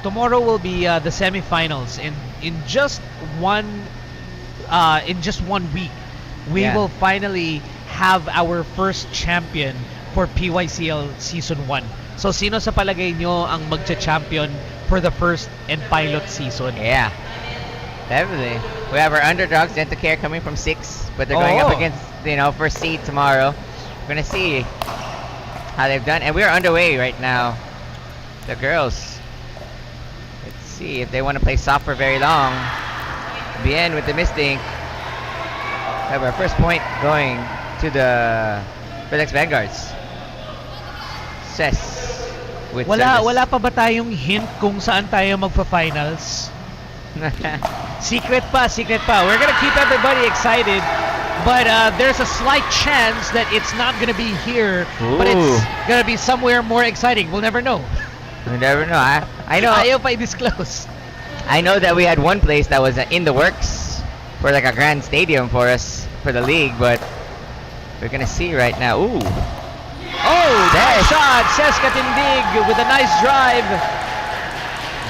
Tomorrow will be the semifinals, and in just one week, we will finally have our first champion for PYCL Season 1. So sino sa palagay nyo ang magcha-champion for the first and pilot season? Yeah, definitely. We have our underdogs, Care coming from 6, but they're going up against, first seed tomorrow. We're gonna see how they've done, and we're underway right now. The girls. Let's see if they want to play soft for very long. Bien with the misting. We have our first point going to the Philex Vanguards. Ses with service. Wala pa ba tayong hint kung saan tayo magpa-finals? Secret pa. We're gonna keep everybody excited, but there's a slight chance that it's not gonna be here, but it's gonna be somewhere more exciting. We'll never know. We never know. I know. Ayaw pa i-disclose. I know that we had one place that was in the works for like a grand stadium for us for the league, but we're gonna see right now. Ooh. Oh, nice shot! Ses Katindig with a nice drive.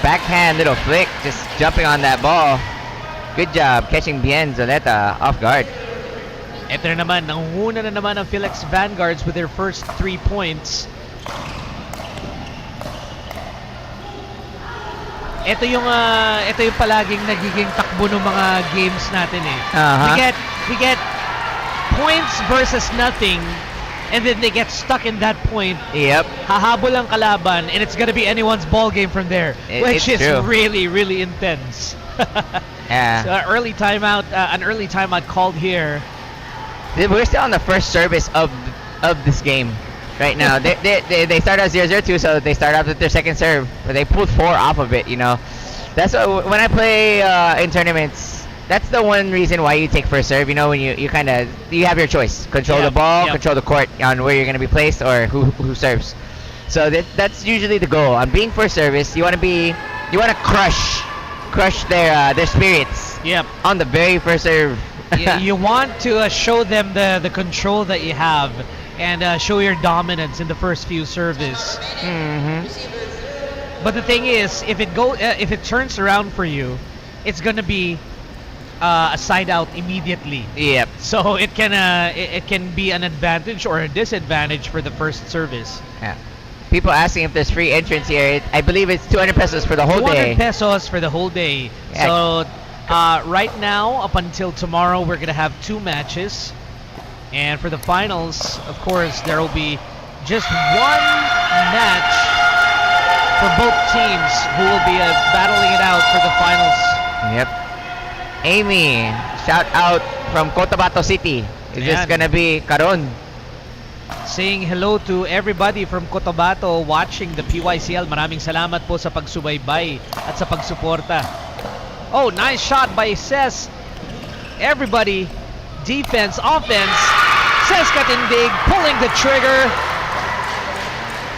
Backhand little flick, just jumping on that ball. Good job catching Bien Zoleta off guard. Ito na naman, nangunguna na naman ang Philex Vanguards with their first 3 points. Ito yung palaging nagiging takbo ng mga games natin eh. We get points versus nothing, and then they get stuck in that point. Yep. Hahabol ang kalaban, and it's gonna be anyone's ball game from there, which is true. really, really intense. Yeah. So an early timeout called here. We're still on the first service of this game right now. They start at 0-0-2, so they start off with their second serve, but they pulled 4 off of it. That's what, when I play in tournaments. That's the one reason why you take first serve. When you have your choice: control the ball, control the court on where you're going to be placed, or who serves. So that's usually the goal. On being first service, you want to crush their spirits. Yep. On the very first serve. You want to show them the control that you have, and show your dominance in the first few serves. But the thing is, if it turns around for you, it's gonna be a side out immediately. Yep. So it can be an advantage or a disadvantage for the first service. Yeah. People asking if there's free entrance here. I believe it's 200 pesos for the whole day. 200 pesos for the whole day. Yeah. So right now, up until tomorrow, we're gonna have 2 matches, and for the finals, of course, there will be just 1 match for both teams who will be battling it out for the finals. Yep. Amy, shout out from Cotabato City. Is this gonna be Caron? Saying hello to everybody from Cotabato watching the PYCL. Maraming salamat po sa pagsubaybay at sa pagsuporta. Oh, nice shot by Ses. Everybody, defense, offense. Ses Katindig pulling the trigger.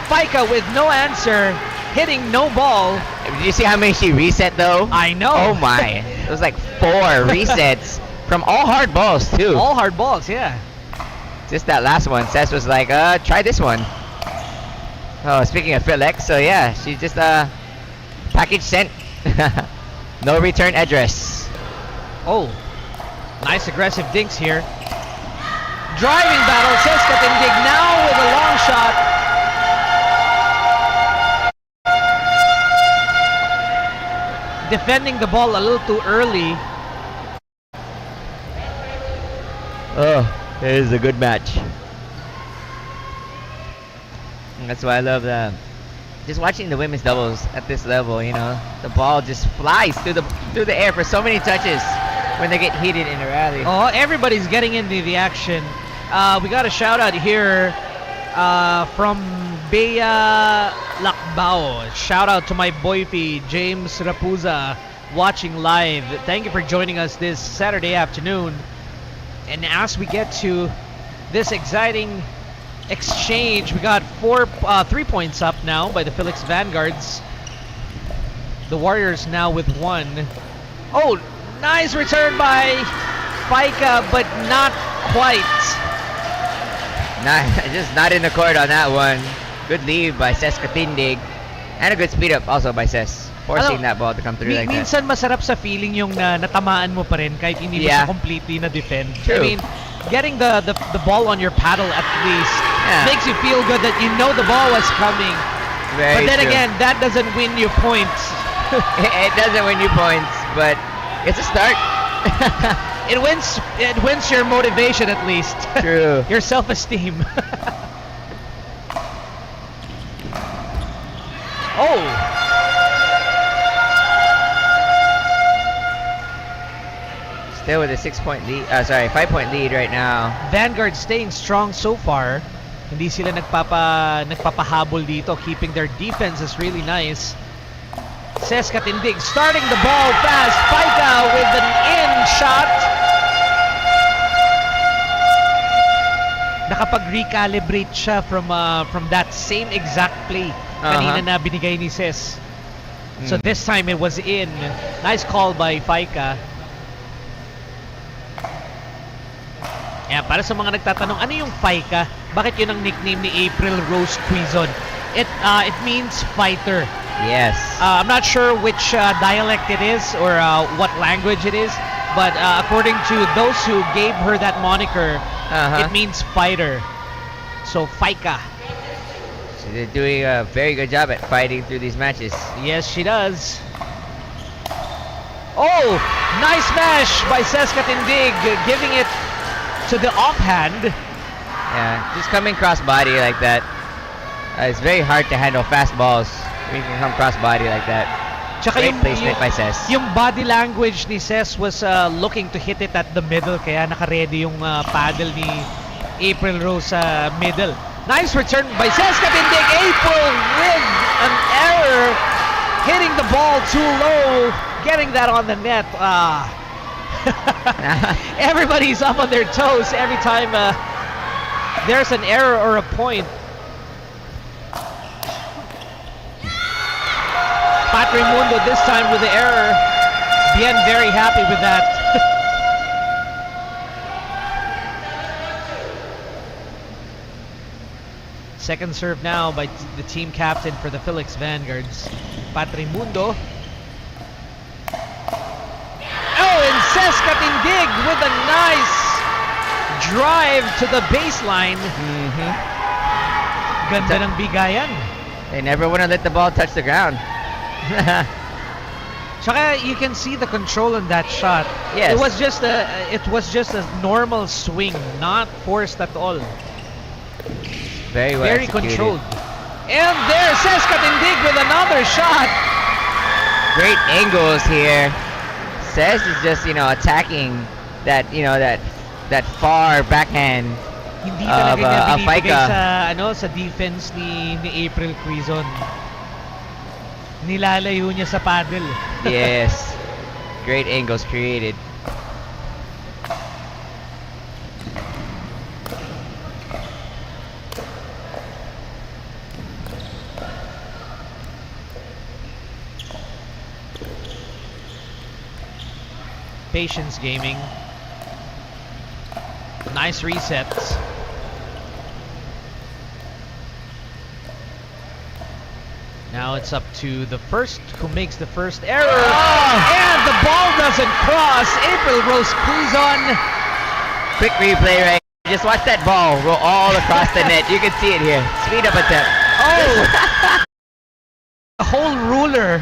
Faika with no answer, hitting no ball. Did you see how many she reset though? I know. Oh my. It was like 4 resets from all hard balls too. All hard balls, yeah. Just that last one. Ses was like, try this one. Oh, speaking of Philex, so yeah, she just package sent. No return address. Oh, nice aggressive dinks here. Driving battle, Ses Katindig now with a long shot. Defending the ball a little too early. Oh, it is a good match. And that's why I love that. Just watching the women's doubles at this level, the ball just flies through the air for so many touches when they get heated in a rally. Oh, everybody's getting into the action. We got a shout out here from Bea Lakbao. Shout out to my boyfie James Rapuza watching live. Thank you for joining us this Saturday afternoon. And as we get to this exciting exchange, we got 3 points up now by the Philex Vanguards. The Warriors now with 1. Oh, nice return by Faika, but not quite. Just not in the court on that one. Good lead by Ses Katindig. And a good speed up also by Ses. Forcing that ball to come through like that. Minsan masarap sa feeling yung natamaan mo pa rin kahit hindi mo siya completely na-defend. True. I mean, getting the ball on your paddle at least makes you feel good that you know the ball was coming. Very but then true. again, that doesn't win you points. It doesn't win you points, but it's a start. It wins your motivation at least. True. Your self-esteem. Oh. Still with a 5-point lead right now. Vanguard staying strong so far. Hindi sila nagpapahabol dito. Keeping their defenses really nice. Ses Katindig starting the ball fast. Paika with an in shot. Nakapag-recalibrate siya from that same exact play kanina na binigay ni Ses. So this time it was in. Nice call by Paika. Yeah, para sa mga nagtatanong, ano yung Paika? Bakit yun ang nickname ni April Rose Quizon? It means fighter. Yes. I'm not sure which dialect it is or what language it is, but according to those who gave her that moniker, it means fighter. So Paika. So they're doing a very good job at fighting through these matches. Yes, she does. Oh, nice smash by Ses Katindig, giving it to the offhand. Yeah, just coming cross body like that. It's very hard to handle fast balls when you can come cross body like that. Tsaka Great placement by Ses. Yung body language ni Ses was looking to hit it at the middle, kaya naka-ready yung paddle ni April Rose sa middle. Nice return by Ses Katindig. April with an error, hitting the ball too low, getting that on the net. Everybody's up on their toes every time there's an error or a point. Patrimundo this time with the error. Bien very happy with that. Second serve now by the team captain for the Philex Vanguards, Patrimundo. Oh, and Ses Katindig with a nice drive to the baseline. Ganda ng bigayan. They never want to let the ball touch the ground. Tsaka you can see the control in that shot. Yes. It was just a normal swing, not forced at all. Very well Very executed. controlled. And there, Ses Katindig with another shot. Great angles here. Ses is just, attacking that, that far backhand Hindi of talaga niya binibigay Paika. sa defense ni April Quizon. Nilalayo niya sa paddle. Yes. Great angles created. Patience Gaming. Nice resets. Now it's up to the first who makes the first error. And the ball doesn't cross. April Rose Quizon. Quick replay right. Just watch that ball roll all across the net. You can see it here. Speed up attempt. Oh! The whole ruler.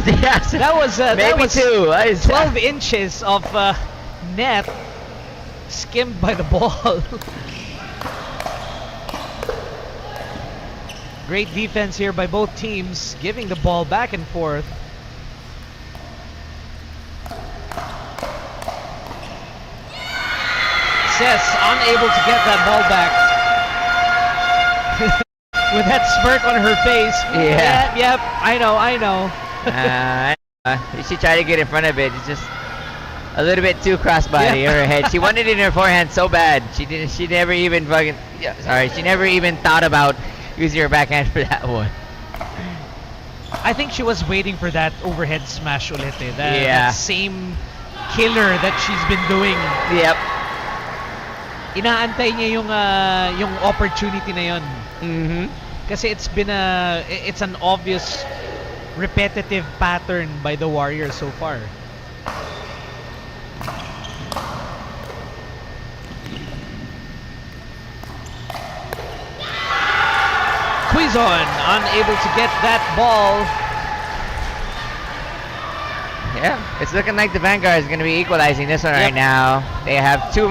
Yes. That was Maybe two. 12 inches of net skimmed by the ball. Great defense here by both teams, giving the ball back and forth. Ses unable to get that ball back. With that smirk on her face. Yeah. Yep, I know. She tried to get in front of it. It's just a little bit too crossbody in her head. She wanted it in her forehand so bad. She never even she never even thought about using her backhand for that one. I think she was waiting for that overhead smash ulit eh. That same killer that she's been doing. Yep. Inaantay niya yung opportunity na yon. Kasi it's an obvious repetitive pattern by the Warriors so far. Quizon unable to get that ball. Yeah, it's looking like the Vanguard is going to be equalizing this one right now. They have two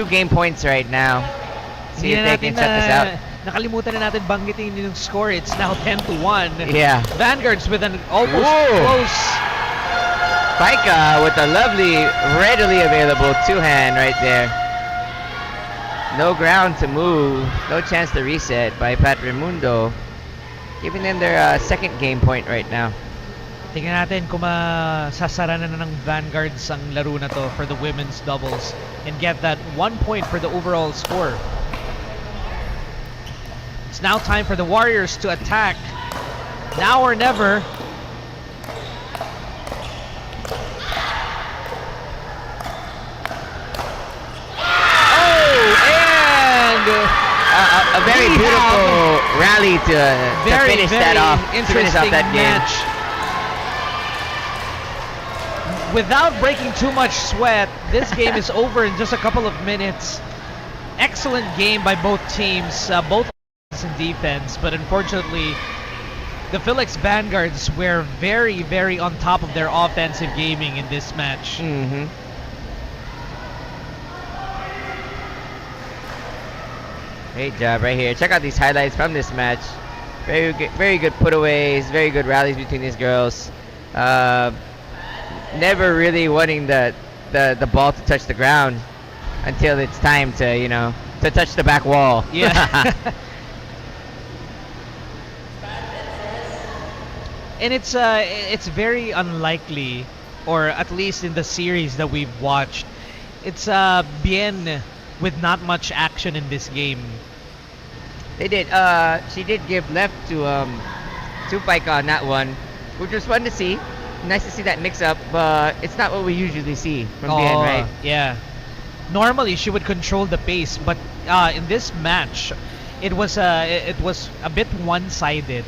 game points right now. See if they can set this out. Nakalimutan na natin banggitin yung score. It's now 10-1. Yeah. Vanguards with an almost close. Paika with a lovely, readily available two-hand right there. No ground to move. No chance to reset by Pat Raimundo. Giving them their second game point right now. Tingnan natin kung masasara na ng Vanguards ang laro na to for the women's doubles and get that 1 point for the overall score. It's now time for the Warriors to attack. Now or never. A very beautiful rally to finish that off. To finish off that game. Match. Without breaking too much sweat, this game is over in just a couple of minutes. Excellent game by both teams, both in defense, but unfortunately, the Philex Vanguards were very, very on top of their offensive gaming in this match. Great job right here. Check out these highlights from this match. Very good putaways, very good rallies between these girls. Never really wanting the ball to touch the ground until it's time to, you know, to touch the back wall. Yeah. And it's very unlikely, or at least in the series that we've watched, it's Bien with not much action in this game. They did. She did give left to Paika on that one, which was fun to see. Nice to see that mix up, but it's not what we usually see from Bien, right? Yeah. Normally she would control the pace, but in this match, it was a bit one-sided.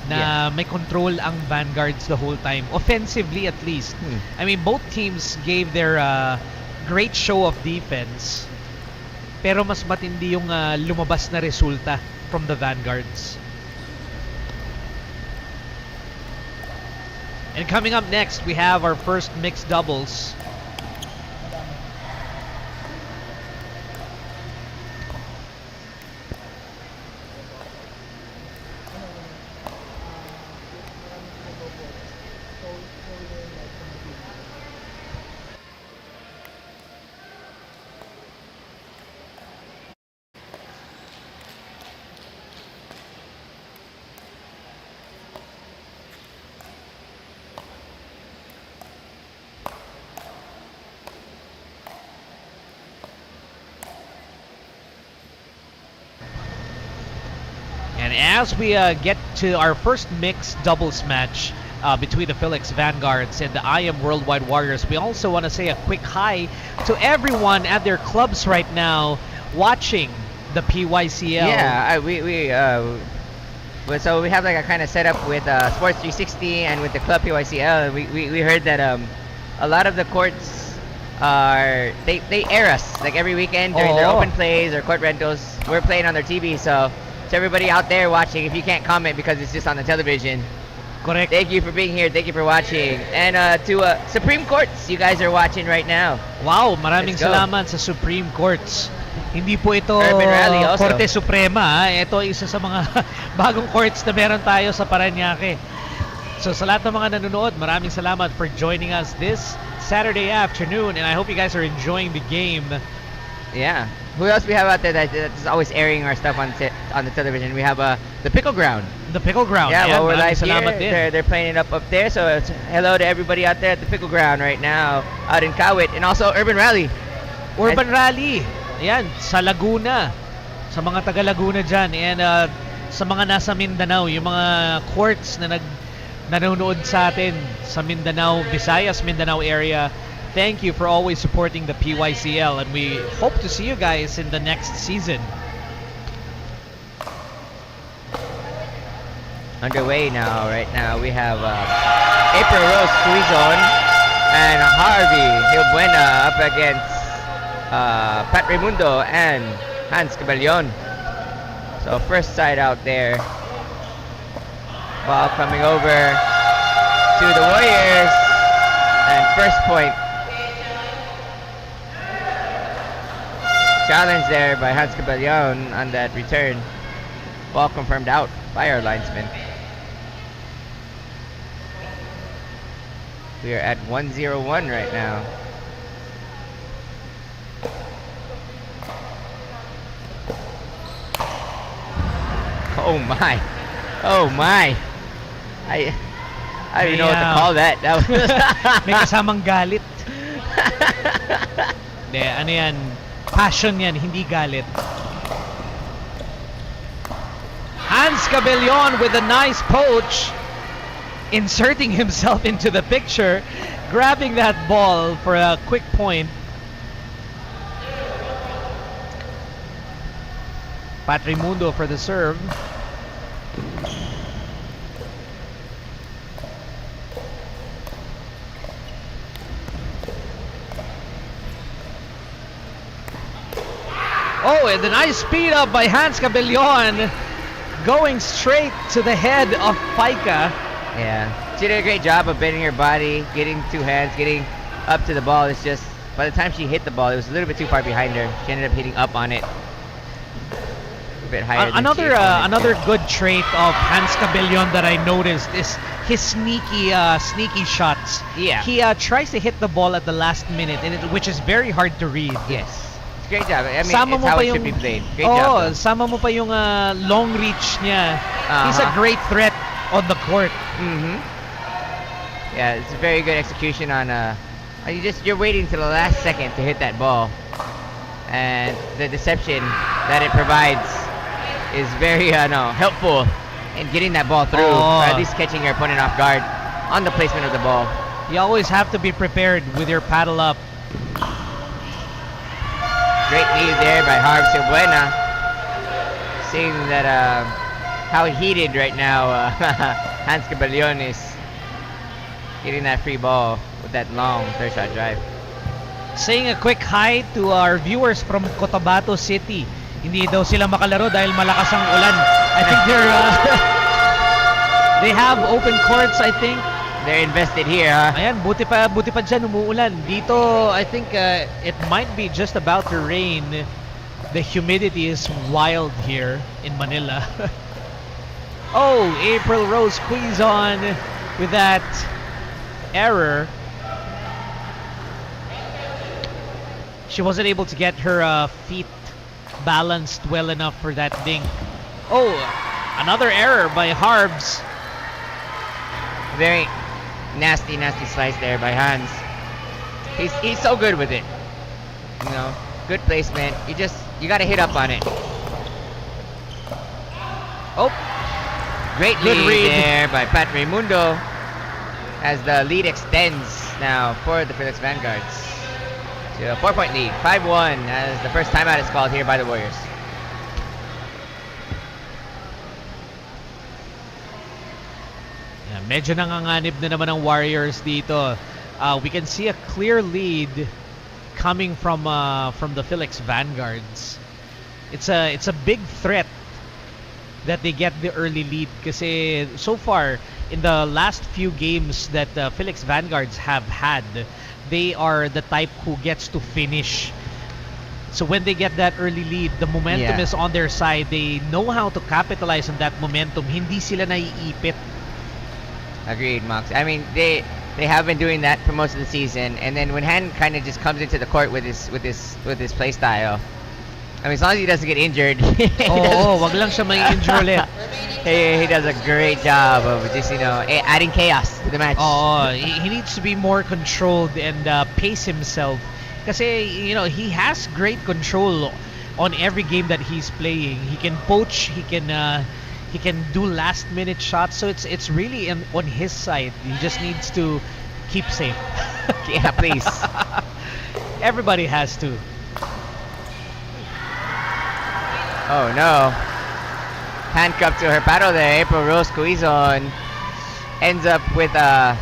Na may control ang Vanguards the whole time, offensively at least. I mean, both teams gave their great show of defense, pero mas matindi yung lumabas na resulta from the Vanguards. And coming up next, we have our first mixed doubles. And as we get to our first mixed doubles match between the Philex Vanguards and the IAMWorldwide Warriors, we also want to say a quick hi to everyone at their clubs right now watching the PYCL. Yeah, so we have like a kind of setup with Sports 360 and with the club PYCL. We heard that a lot of the courts they air us like every weekend during their open plays or court rentals. We're playing on their TV, so to everybody out there watching, if you can't comment because it's just on the television, correct. Thank you for being here. Thank you for watching. And to Supreme Courts, you guys are watching right now. Wow, maraming salamat sa Supreme Courts. Hindi po ito Urban Rally also. Korte Suprema. Ito isa sa mga bagong courts na meron tayo sa Parañaque. So sa lahat ng mga nanonood, maraming salamat for joining us this Saturday afternoon. And I hope you guys are enjoying the game. Yeah. Who else we have out there that's always airing our stuff on the television? We have the Pickle Ground. The Pickle Ground. Yeah, well, we're live salamat here. They're playing it up there. So it's hello to everybody out there at the Pickle Ground right now, out in Kawit, and also Urban Rally. Urban Rally. Ayan, sa Laguna. Sa mga taga Laguna dyan. And sa mga nasa Mindanao, yung mga courts na nanonood sa atin sa Mindanao, Visayas, Mindanao area. Thank you for always supporting the PYCL, and we hope to see you guys in the next season. Underway now. Right now we have April Rose Quizon and Harvey Hilbuena up against Pat Raimundo and Hans Caballon. So first side out there Ball coming over to the Warriors. And first point. Challenge there by Hans Caballon on that return. Ball confirmed out by our linesman. We are at 1-0-1 right now. Oh my. Oh my. I don't even know what to call that. That was May kasamang galit. De, ano yan? Passion yan, hindi galit. Hans Cabellon with a nice poach, inserting himself into the picture, grabbing that ball for a quick point. Patrimundo for the serve. Oh, and a nice speed up by Hans Cabellon, going straight to the head of Pica. Yeah, she did a great job of bending her body, getting two hands, getting up to the ball. It's just, by the time she hit the ball, it was a little bit too far behind her. She ended up hitting up on it. A bit higher than she wanted. Another good trait of Hans Cabellon that I noticed is his sneaky shots. Yeah. He tries to hit the ball at the last minute, which is very hard to read. Yes. It's a great job. I mean, Sama it's mo how pa it yung, should be played. Great job. though. Sama mo pa yung long reach niya. He's a great threat on the court. Yeah, it's a very good execution on you're waiting till the last second to hit that ball, and the deception that it provides is very helpful in getting that ball through, or at least catching your opponent off guard on the placement of the ball. You always have to be prepared with your paddle up. Great lead there by Harv Silbuena. Seeing that how heated right now Hans Cabellon is getting that free ball with that long third shot drive. Saying a quick hi to our viewers from Cotabato City. Hindi daw sila makalaro dahil malakas ang ulan. I think they have open courts, I think. They're invested here, huh? Ayan, buti pa dyan umuulan. Dito, I think it might be just about to rain. The humidity is wild here in Manila. Oh, April Rose squeeze on with that error. She wasn't able to get her feet balanced well enough for that dink. Oh, another error by Harbs. Very nasty slice there by Hans. He's so good with it. You know, good placement. You gotta hit up on it. Oh, great lead there by Pat Raimundo as the lead extends now for the Philex Vanguards to a 4-point lead, 5-1, as the first timeout is called here by the Warriors. Medyo nanganganib na naman ang Warriors dito. We can see a clear lead coming from the Philex Vanguards. It's a big threat that they get the early lead kasi so far in the last few games that Philex Vanguards have had, they are the type who gets to finish. So when they get that early lead, the momentum is on their side. They know how to capitalize on that momentum. Hindi sila naiipit. Agreed, Mox. I mean, they have been doing that for most of the season, and then when Han kind of just comes into the court with his play style, I mean, as long as he doesn't get injured, wag lang siya may injure ulit. he does a great job of just adding chaos to the match. He needs to be more controlled and pace himself, kasi he has great control on every game that he's playing. He can poach, he can do last minute shots, so it's really on his side. He just needs to keep safe. Yeah, please. Everybody has to. Oh no. Handcuffed to her paddle there. April Rose Cuizon ends up with a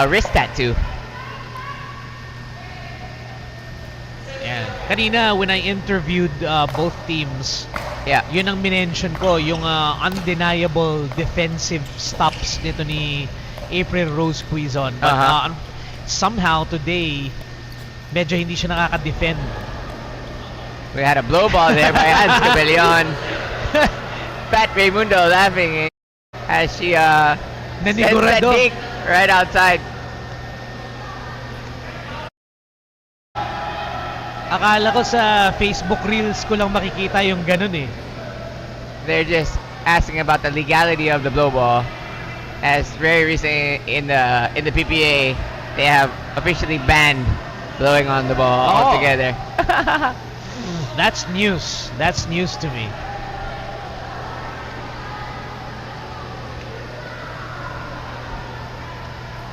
wrist tattoo. Yeah. Kanina when I interviewed both teams, Yeah. Yun ang minention ko, yung undeniable defensive stops nito ni April Rose Quizon. But somehow today, medyo hindi siya nakaka-defend. We had a blow ball there by Hans Cabellion. Pat Raimundo laughing as she sends that dig right outside. Akala ko sa Facebook Reels ko lang makikita yung ganun eh. They're just asking about the legality of the blow ball. As very recently in the PPA, they have officially banned blowing on the ball altogether. That's news. That's news to me.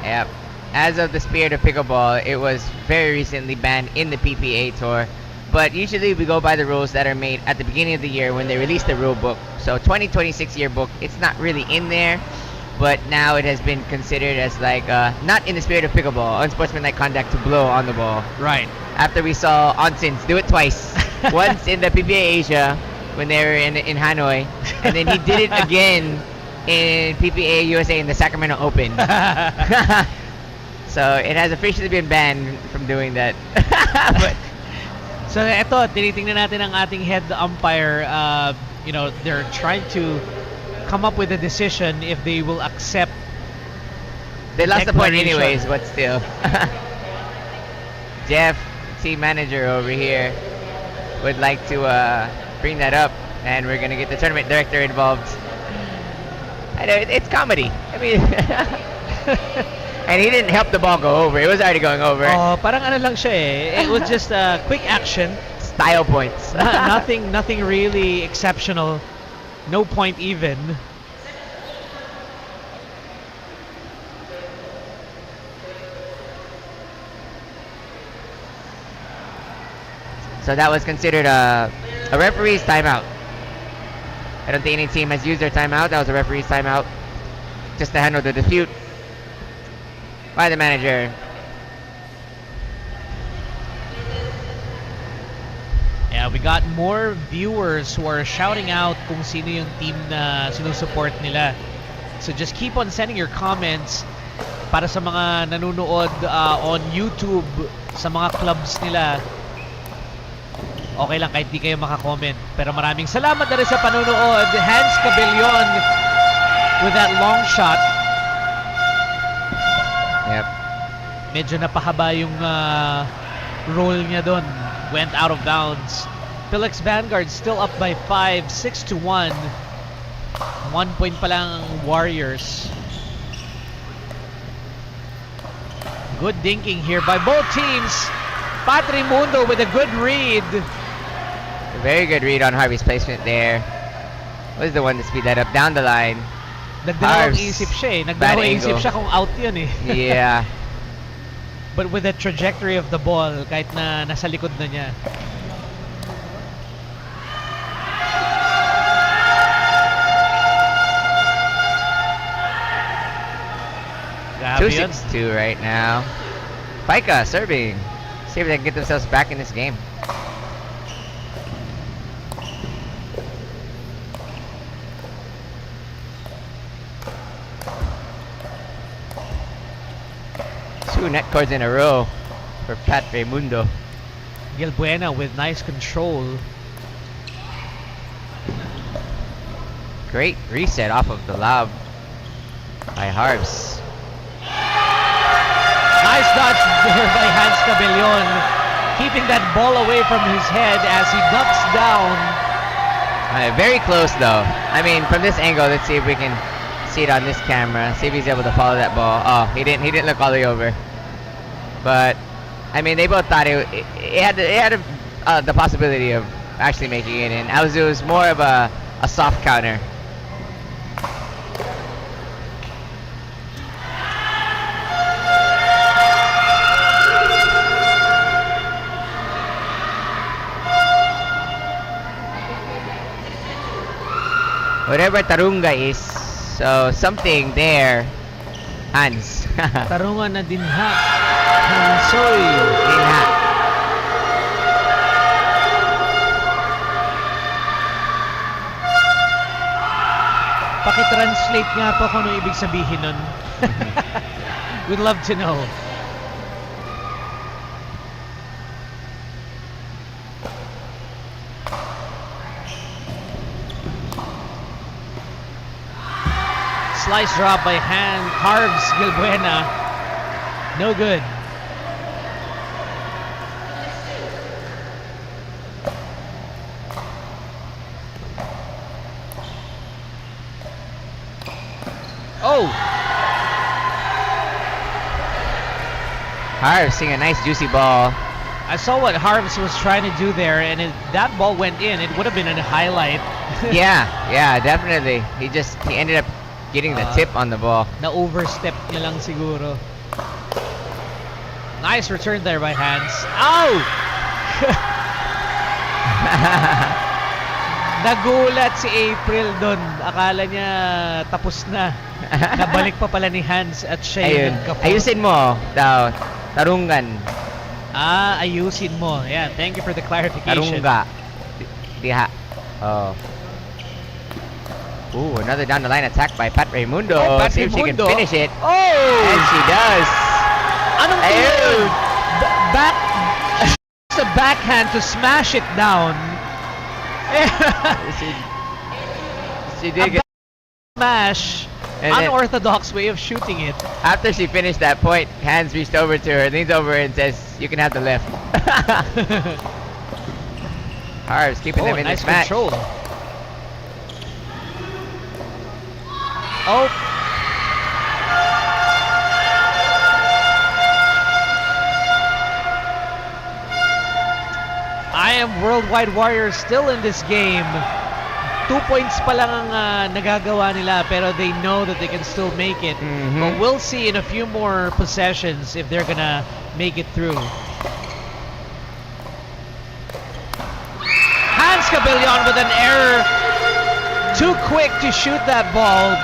Yep. As of the spirit of pickleball, it was very recently banned in the PPA tour. But usually we go by the rules that are made at the beginning of the year when they release the rule book. So 2026 year book, it's not really in there, but now it has been considered as like not in the spirit of pickleball, unsportsmanlike conduct to blow on the ball. Right. After we saw Onsins do it twice. Once in the PPA Asia when they were in Hanoi, and then he did it again in PPA USA in the Sacramento Open. So it has officially been banned from doing that. But so eto, tinitingnan natin ang ating head umpire. You know, they're trying to come up with a decision if they will accept. They lost the point anyways, but still. Jeff, team manager over here, would like to bring that up, and we're gonna get the tournament director involved. I know it's comedy. I mean, and he didn't help the ball go over. It was already going over. Oh, parang ano lang siya eh. It was just a quick action. Style points. Nothing really exceptional. No point even. So that was considered a referee's timeout. I don't think any team has used their timeout. That was a referee's timeout just to handle the dispute by the manager. Yeah, we got more viewers who are shouting out kung sino yung team na sinusupport nila. So just keep on sending your comments para sa mga nanonood on YouTube sa mga clubs nila. Okay lang kahit di kayo makakomment. Pero maraming salamat na rin sa panonood. Hans Cabellion with that long shot. Yep. Medyo napahaba yung roll niya doon. Went out of bounds. Philex Vanguards still up by 5, 6-1. 1 point pa lang ang Warriors. Good dinking here by both teams. Patri Mundo with a good read. A very good read on Harvey's placement there. Was the one to speed that up down the line. Nagdalawang isip siya eh. Nagdalawang isip siya kung out yun eh. Yeah. But with the trajectory of the ball, kahit na nasa likod na niya. Grabe 2-6-2 right now. Pika serving. See if they can get themselves back in this game. Two net cards in a row for Pat Raimundo. Miguel Buena with nice control. Great reset off of the lob by Harves. Nice dodge there by Hans Cabellion, keeping that ball away from his head as he ducks down. Very close though. I mean, from this angle, let's see if we can see it on this camera. See if he's able to follow that ball. Oh, he didn't look all the way over. But I mean, they both thought it had the possibility of actually making it in. It was more of a soft counter. Whatever tarunga is, so something there. Hans. Tarunga na dinha. Hansoy. Dinha. Paki-translate nga po kung ano ibig sabihin nun. We'd love to know. Slice drop by Harves Gilbuena. No good. Oh! Harv seeing a nice juicy ball. I saw what Harves was trying to do there, and that ball went in. It would have been a highlight. yeah, definitely. He ended up getting the tip on the ball. Na-overstep niya lang siguro. Nice return there by Hans. Ow! Nagulat si April doon. Akala niya tapos na. Nabalik pa pala ni Hans at siya yung nagka-fall. Ayusin mo daw. Tarungan. Ayusin mo. Yeah, thank you for the clarification. Tarunga. Diha. Oh. Ooh, another down the line attack by Pat Raimundo. Oh, Pat See if she can Raimundo. finish it. Oh! And she does. Anong Ayun! Back a backhand to smash it down. She did get Smash. And then- Unorthodox way of shooting it. after she finished that point, Hans reached over to her, leans over and says, "You can have the left." Harv's keeping them in nice this match. control. Oh. IAMWorldwide Warriors still in this game. 2 points pa lang ang nagagawa nila, pero they know that they can still make it. But we'll see in a few more possessions if they're gonna make it through. Hans Cabellon with an error. Too quick to shoot that ball.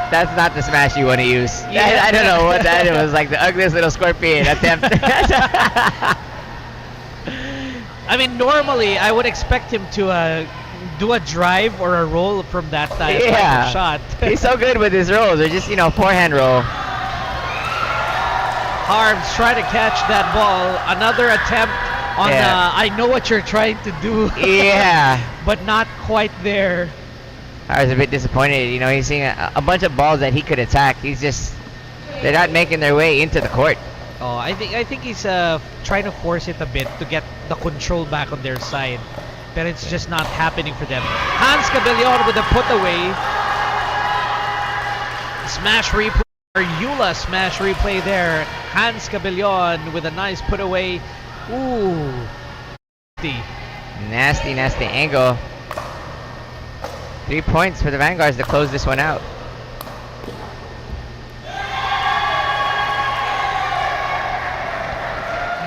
That's not the smash you want to use. Yeah. I don't know what that was, like the ugliest little scorpion attempt. I mean, normally I would expect him to do a drive or a roll from that type of shot. He's so good with his rolls. They're just, forehand roll. Harves trying to catch that ball. Another attempt on I know what you're trying to do. Yeah. But not quite there. I was a bit disappointed. He's seeing a bunch of balls that he could attack. They're not making their way into the court. Oh, I think he's trying to force it a bit to get the control back on their side. But it's just not happening for them. Hans Cabellon with a put away. Smash replay, or Eula smash replay there. Hans Cabellon with a nice put away. Ooh. Nasty angle. 3 points for the Vanguards to close this one out.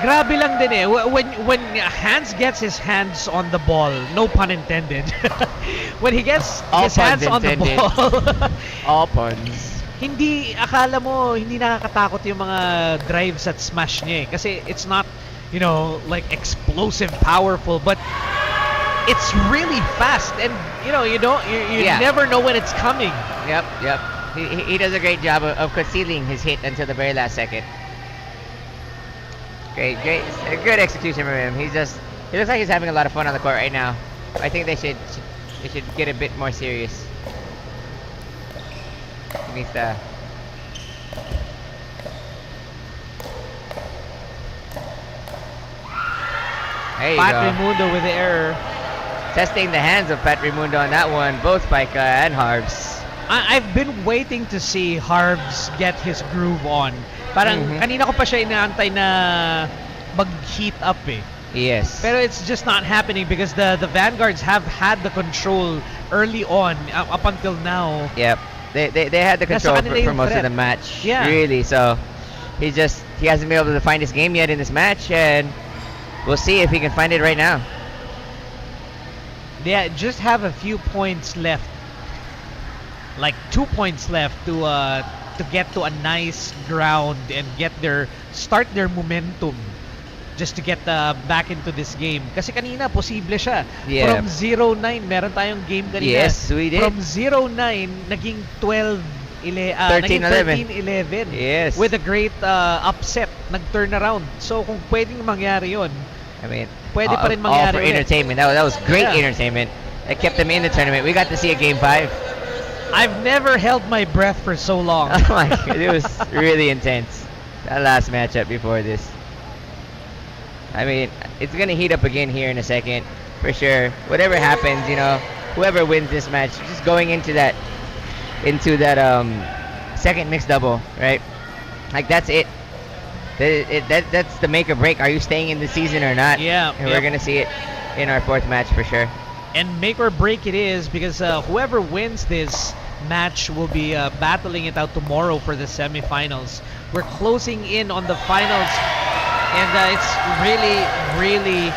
Grabe lang din eh. When Hans gets his hands on the ball, no pun intended. When he gets his hands on the ball, all puns. Hindi, akala mo, hindi nakakatakot yung mga drives at smash niya eh. Kasi it's not, like explosive, powerful, but it's really fast, and you never know when it's coming. Yep. He does a great job of concealing his hit until the very last second. Great, a good execution from him. He looks like he's having a lot of fun on the court right now. I think they should get a bit more serious. He needs to. There you Pat go. Raimundo with the error. Testing the hands of Pat Raimundo on that one, both Pica and Harves. I've been waiting to see Harves get his groove on. Parang kanina ko pa siya inaantay na mag-heat up eh. Yes. Pero it's just not happening because the Vanguards have had the control early on up until now. Yep. They had the control for most of the match. Yeah. Really, so he hasn't been able to find his game yet in this match, and we'll see if he can find it right now. They just have a few points left. Like 2 points left to get to a nice ground and start their momentum. just to get back into this game. Kasi kanina, posible siya. Yeah. From 0-9, meron tayong game kanina. Yes, we did. From 0-9, naging 13-11. Yes. With a great upset. Nag-turn around. So, kung pwedeng mangyari yun, I mean, pwede pa rin all mangyari for ulit. entertainment. That was great Yeah. entertainment. It kept them in the tournament. We got to see a game 5. I've never held my breath for so long. Oh my God, it was really intense. That last matchup before this. I mean, it's gonna heat up again here in a second, for sure. Whatever happens, you know, whoever wins this match, just going into that second mixed double, right? Like that's it. That's the make or break. Are you staying in the season or not? Yeah. And we're gonna see it in our 4th match for sure. And make or break it is, because whoever wins this match will be battling it out tomorrow for the semifinals. We're closing in on the finals, and it's really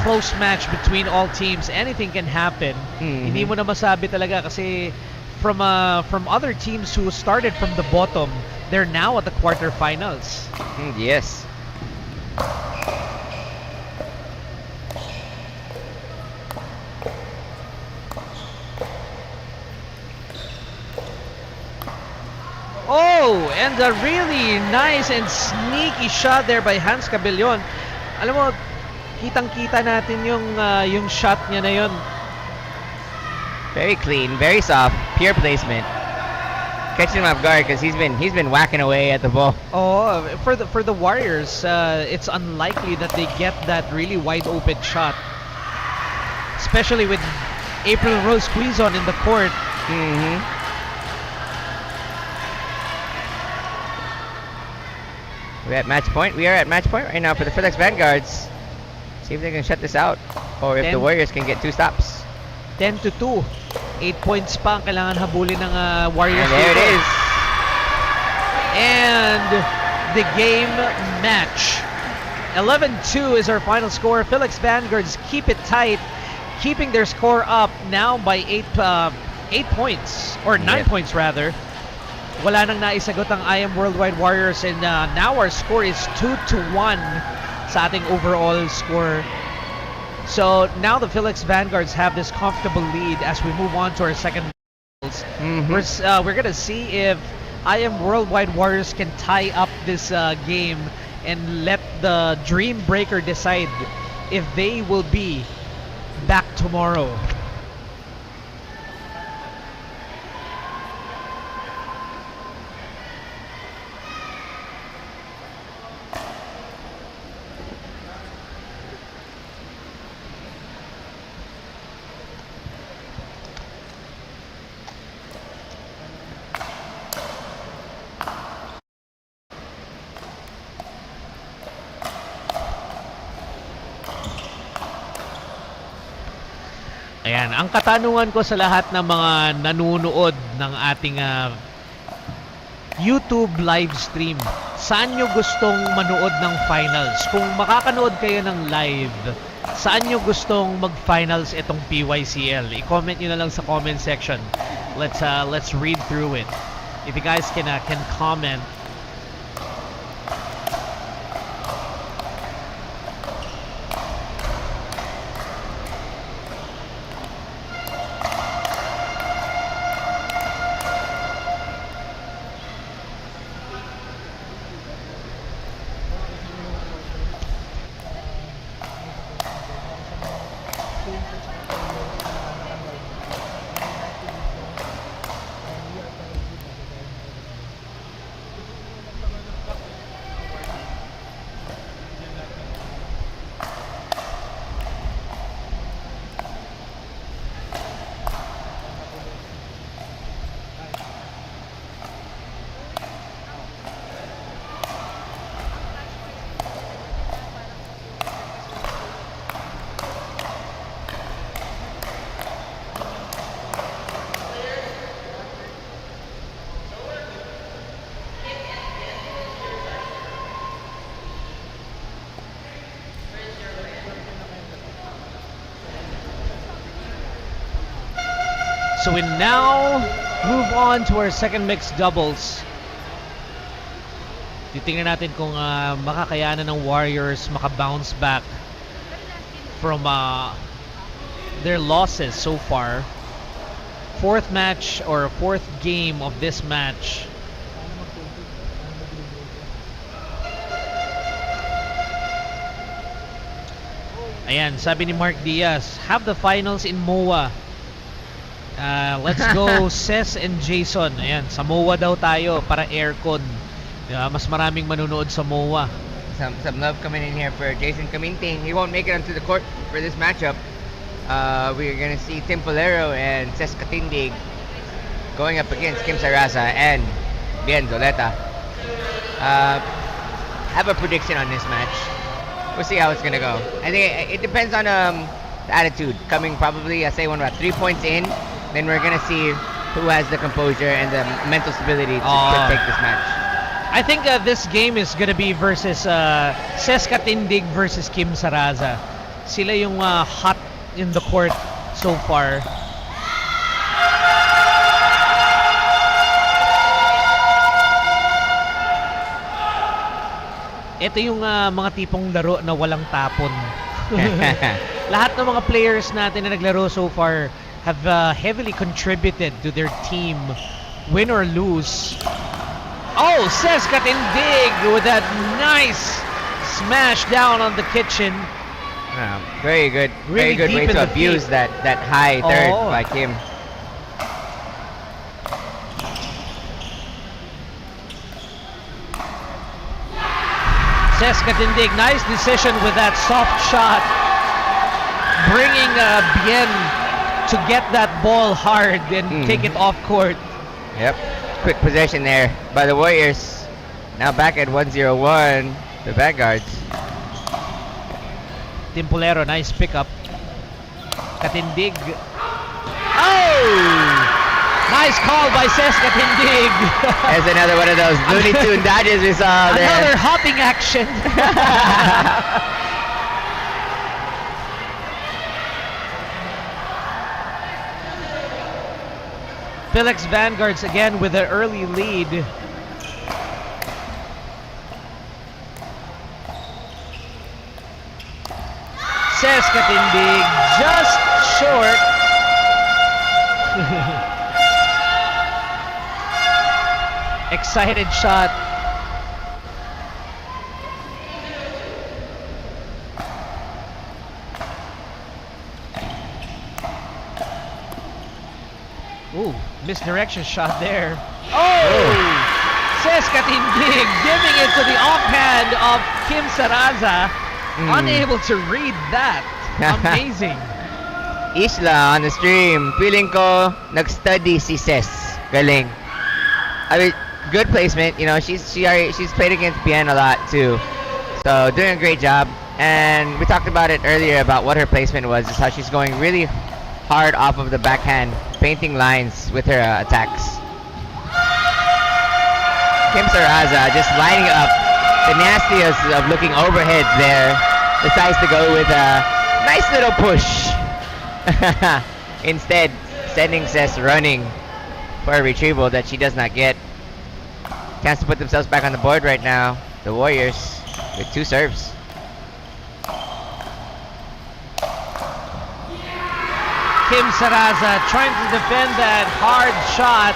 close match between all teams. Anything can happen. Hindi mo na masabi talaga kasi from other teams who started from the bottom, they're now at the quarterfinals. Yes. Oh, and a really nice and sneaky shot there by Hans Cabellon. Alam mo, kitang-kita natin yung shot niya na yun. Very clean, very soft, pure placement. Catching him off guard because he's been whacking away at the ball. Oh, for the Warriors, it's unlikely that they get that really wide open shot, especially with April Rose Quizon in the court. We're at match point. We are at match point right now for the Philex Vanguards. See if they can shut this out, or if the Warriors can get 2 stops. 10-2. 8 points pa ang kailangan habulin ng Warriors. And there it is. And the game match. 11-2 is our final score. Philex Vanguards keep it tight, keeping their score up now by 8 points, or 9 points rather. Wala nang naisagot ang IAMWorldwide Warriors, and now our score is 2-1 sa ating overall score. So now the Philex Vanguards have this comfortable lead as we move on to our second match. We're gonna see if IAMWorldwide Warriors can tie up this game and let the Dream Breaker decide if they will be back tomorrow. Ayan, ang katanungan ko sa lahat ng mga nanunood ng ating YouTube live stream, saan nyo gustong manood ng finals? Kung makakanood kayo ng live, saan nyo gustong mag-finals itong PYCL? I-comment nyo na lang sa comment section. Let's read through it. If you guys can comment. So we now move on to our second mixed doubles. Titingnan natin kung makakayanan ng Warriors makabounce back from their losses so far. Fourth match or fourth game of this match. Ayan, sabi ni Mark Diaz, have the finals in MOA. Let's go, Ses and Jason. Ayan, sa MOA daw tayo para aircon. Mas maraming manunood sa MOA. Some love coming in here for Jason Caminting. He won't make it onto the court for this matchup. We're gonna see Tim Polero and Ces Katindig going up against Kim Sarasa and Bien Zoleta. Have a prediction on this match. We'll see how it's gonna go. I think it depends on the attitude. Coming probably, I say, about 3 points in, then we're gonna see who has the composure and the mental stability to take this match. I think this game is gonna be versus Ces Katindig versus Kim Saraza. Sila yung hot in the court so far. Ito yung mga tipong laro na walang tapon. Lahat ng mga players natin na naglaro so far have heavily contributed to their team, win or lose. Oh, Ces Katindig with that nice smash down on the kitchen. Very good. Really very good way deep in to the abuse feet. that high third by Kim. Ces Katindig, nice decision with that soft shot. Bringing Bien to get that ball hard and take it off court. Yep. Quick possession there by the Warriors. Now back at 1-0-1, the Vanguards. Tim Polero, nice pickup. Katindig. Oh! Nice call by Ces Katindig. There's another one of those Looney Tune dodges we saw there. Another hopping action. Philex Vanguards again with an early lead. Ces Katindig just short. Excited shot. Ooh, misdirection shot there. Oh! Ces Katindig giving it to the offhand of Kim Saraza. Unable to read that. Amazing. Isla on the stream. Feeling ko nag-study si Ces. Galing. I mean, good placement. You know, she's played against Bien a lot too. So doing a great job. And we talked about it earlier about what her placement was. Just how she's going really hard off of the backhand, painting lines with her attacks. Kim Saraza just lining up the nastiest of looking overheads there. Decides to go with a nice little push. Instead, sending Ces running for a retrieval that she does not get. Chance to put themselves back on the board right now. The Warriors with 2 serves. Kim Saraza trying to defend that hard shot.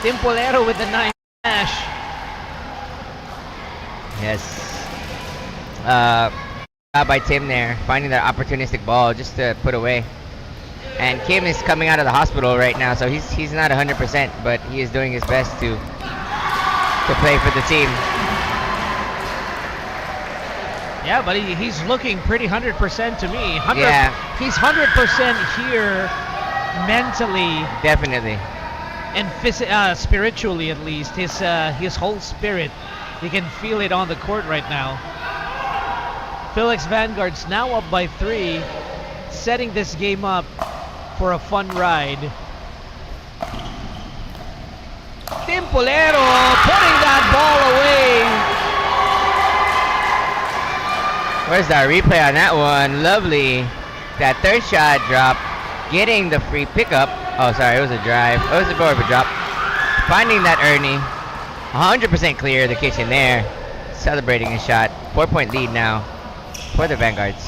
Tim Polero with the nice smash. Yes. By Tim there, finding that opportunistic ball just to put away. And Kim is coming out of the hospital right now, so he's not 100%, but he is doing his best to play for the team. Yeah, but he's looking pretty 100% to me. Yeah. He's 100% here mentally. Definitely. And spiritually at least. His whole spirit. You can feel it on the court right now. Philex Vanguards now up by 3. Setting this game up for a fun ride. Tim Polero putting that ball away. Where's that replay on that one? Lovely. That third shot drop. Getting the free pickup. Oh, sorry, it was a drive. It was more of a drop. Finding that Ernie. 100% clear the kitchen there. celebrating his shot. 4-point lead now for the Vanguards.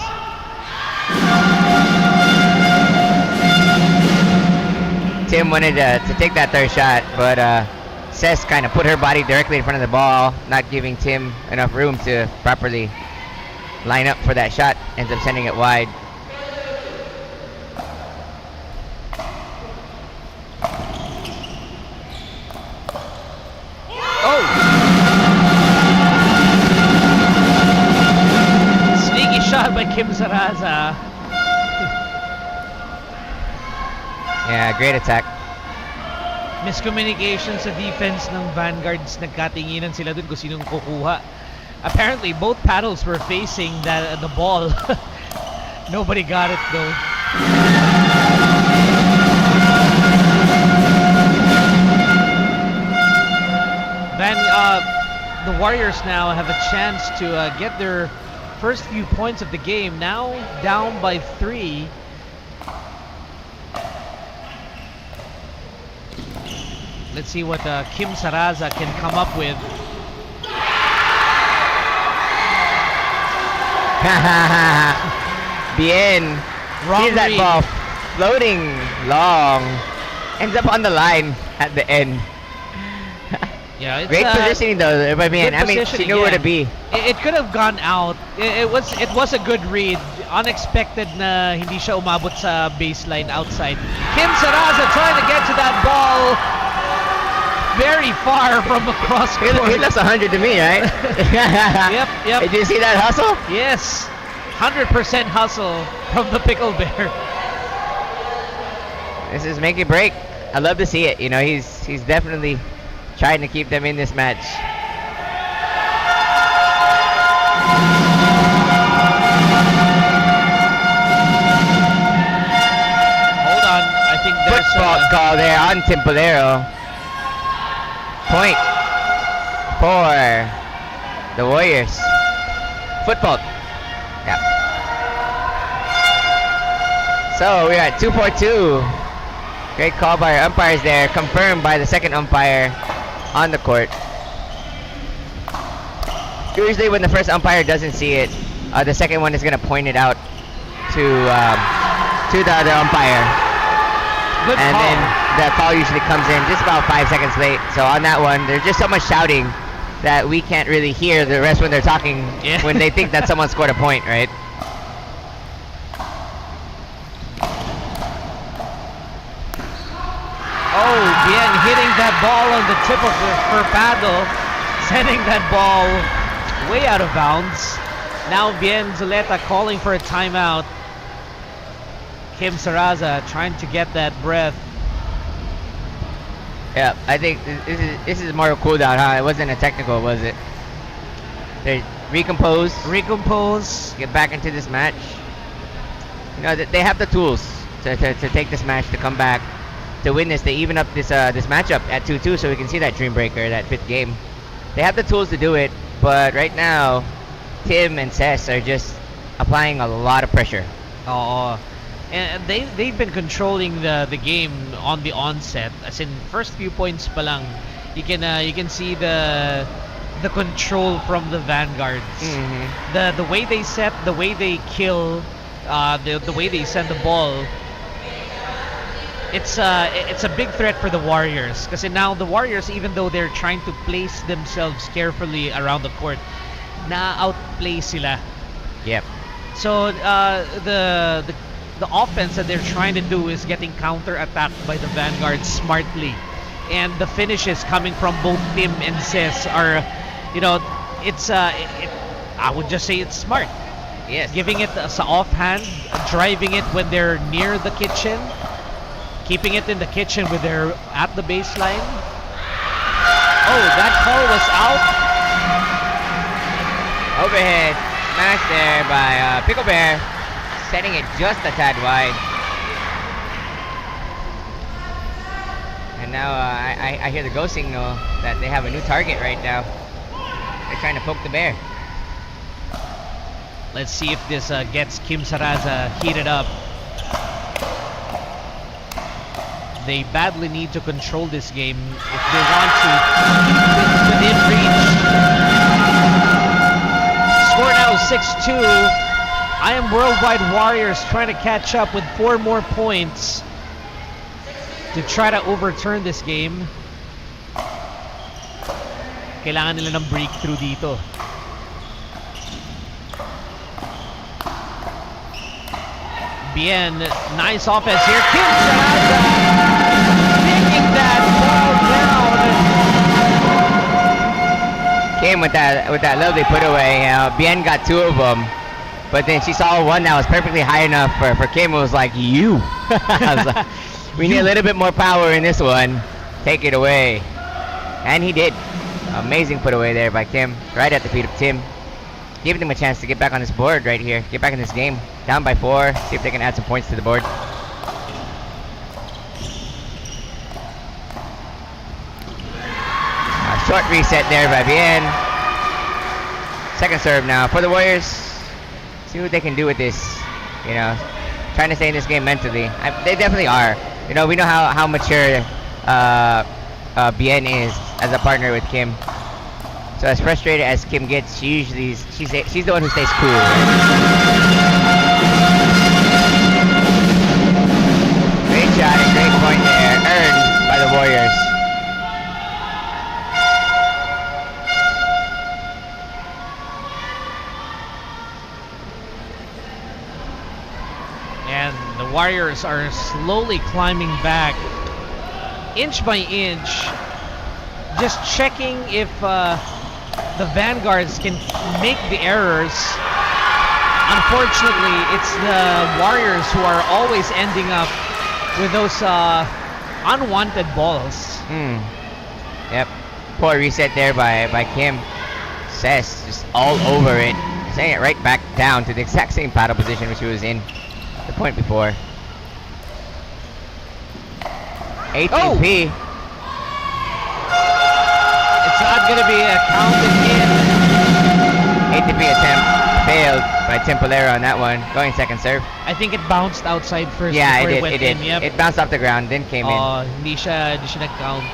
Tim wanted to take that third shot, but Cess kind of put her body directly in front of the ball, not giving Tim enough room to properly line up for that shot. Ends up sending it wide. Oh! Sneaky shot by Kim Saraza. Yeah, great attack. Miscommunication sa defense ng Vanguards. Nagkatinginan sila dun kung sinong kukuha. Apparently, both paddles were facing the ball. Nobody got it though. The Warriors now have a chance to get their first few points of the game. Now down by 3. Let's see what Kim Saraza can come up with. Bien. Sees that ball floating long. Ends up on the line at the end. Yeah, it's great positioning though by Bien. I mean, she knew where to be. It could have gone out. It was a good read. Unexpected na hindi siya umabot sa baseline outside. Kim Saraza trying to get to that ball. Very far from across court. He looks 100 to me, right? Yep. Did you see that hustle? Yes. 100% hustle from the Pickle Bear. This is make or break. I love to see it. You know, he's definitely trying to keep them in this match. Hold on. I think there's football call there on Templero. Point for the Warriors. Football. Yeah. So we're at 2-4-2. Great call by our umpires there. Confirmed by the second umpire on the court. Usually when the first umpire doesn't see it, the second one is going to point it out to the other umpire. Good and call. Then the call usually comes in just about 5 seconds late. So on that one, there's just so much shouting that we can't really hear the rest when they're talking when they think that someone scored a point, right? Oh, Bien hitting that ball on the tip of her paddle, sending that ball way out of bounds. Now Bien Zuleta calling for a timeout. Kim Saraza trying to get that breath. Yeah, I think this is more cooldown, huh? It wasn't a technical, was it? They recompose, get back into this match. You know, they have the tools to take this match, to come back, to win this. They even up this matchup at 2-2, so we can see that Dream Breaker, that 5th game. They have the tools to do it, but right now, Tim and Cess are just applying a lot of pressure. Oh. And they've been controlling the game on the onset. As in, first few points pa lang, you can see the control from the Vanguards. Mm-hmm. The way they set, the way they kill, the way they send the ball. It's a big threat for the Warriors. Because now the Warriors, even though they're trying to place themselves carefully around the court, na-outplay sila. Yep. So the offense that they're trying to do is getting counter-attacked by the Vanguard smartly. And the finishes coming from both Tim and Cess are, you know, I would just say it's smart. Yes. Giving it sa offhand, driving it when they're near the kitchen, keeping it in the kitchen when they're at the baseline. Oh, that call was out. Overhead smash there by Pickle Bear. Setting it just a tad wide. And now I hear the Go signal that they have a new target right now. They're trying to poke the bear. Let's see if this gets Kim Saraza heated up. They badly need to control this game if they want to keep it within reach. 6-2. I am Worldwide Warriors trying to catch up with 4 more points to try to overturn this game. Kailangan nila ng breakthrough dito. Bien, nice offense here. Kim Saraza taking that ball down. Kim with that lovely put away. Bien got 2 of them, but then she saw one that was perfectly high enough for Kim. It was like, you. I was like, we need a little bit more power in this one. Take it away. And he did. Amazing put away there by Kim. Right at the feet of Tim. Giving them a chance to get back on this board right here. Get back in this game. Down by 4. See if they can add some points to the board. A short reset there by Bien. Second serve now for the Warriors. See what they can do with this. You know, trying to stay in this game mentally. They definitely are. You know, we know how mature Bien is as a partner with Kim. So as frustrated as Kim gets, she's the one who stays cool. Great shot and great point there, earned by the Warriors. And the Warriors are slowly climbing back, inch by inch, just checking if the Vanguards can make the errors. Unfortunately, it's the Warriors who are always ending up with those unwanted balls. Yep. Poor reset there by Kim. Cess just all over it. Sending it right back down to the exact same paddle position which she was in the point before. ATP. It's not going to be counted in. ATP attempt failed by Tim Polero on that one. Going second serve. I think it bounced outside first. Yeah, before it went did. in. Yep. It bounced off the ground, then came in. Hindi siya nag-count.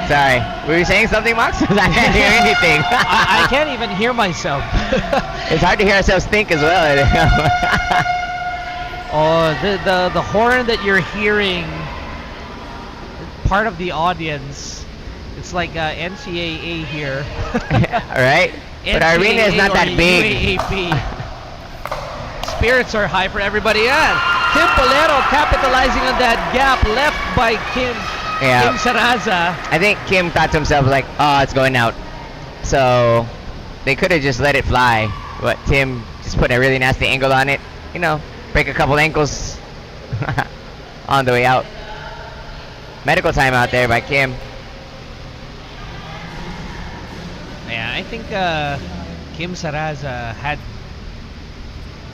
Sorry, were you saying something, Max? I can't hear anything. I can't even hear myself. It's hard to hear ourselves think as well. The horn that you're hearing, part of the audience, it's like NCAA here. All right, but our arena is not that big. UAAP. Spirits are high for everybody. Yeah, Tim Polero capitalizing on that gap left by Kim. Yeah. Kim Saraza. I think Kim thought to himself like, oh, it's going out. So they could have just let it fly. But Tim just put a really nasty angle on it. You know, break a couple ankles on the way out. Medical timeout there by Kim. Yeah, I think Kim Saraza had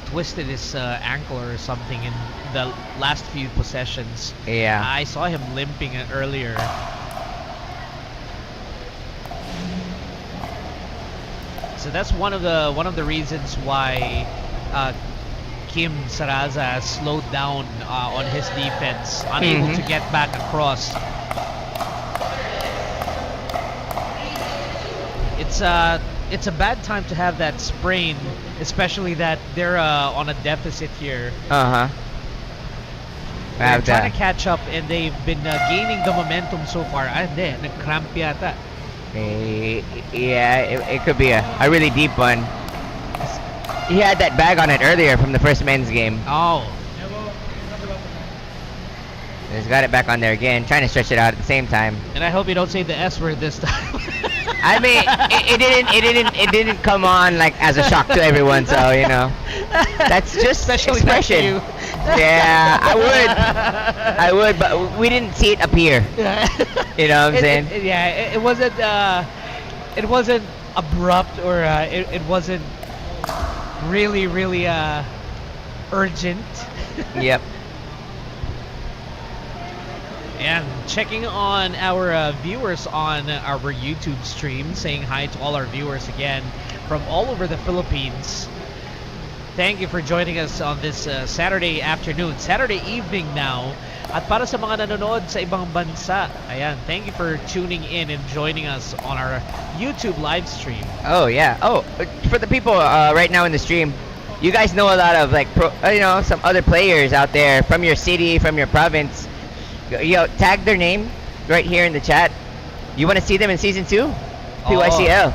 twisted his ankle or something in the last few possessions. Yeah. I saw him limping earlier. So that's one of the reasons why Kim Saraza slowed down on his defense, unable to get back across. It's a bad time to have that sprain, especially that they're on a deficit here. They're trying to catch up, and they've been gaining the momentum so far. Hindi, nag-cramp yata. Yeah, it could be a really deep one. He had that bag on it earlier from the first men's game. Oh. He's got it back on there again, trying to stretch it out at the same time. And I hope you don't say the S word this time. I mean, it didn't come on like as a shock to everyone, so you know, that's just expression. Yeah, I would, but we didn't see it appear. You know what I'm saying? It wasn't abrupt, or it wasn't really urgent. Yep. And checking on our viewers on our YouTube stream, saying hi to all our viewers again from all over the Philippines. Thank you for joining us on this Saturday afternoon, Saturday evening now. At para sa mga nanonood sa ibang bansa, ayan, thank you for tuning in and joining us on our YouTube live stream. Oh yeah. Oh, for the people right now in the stream, you guys know a lot of like some other players out there from your city, from your province. Tag their name right here in the chat. You want to see them in season 2? PYCL.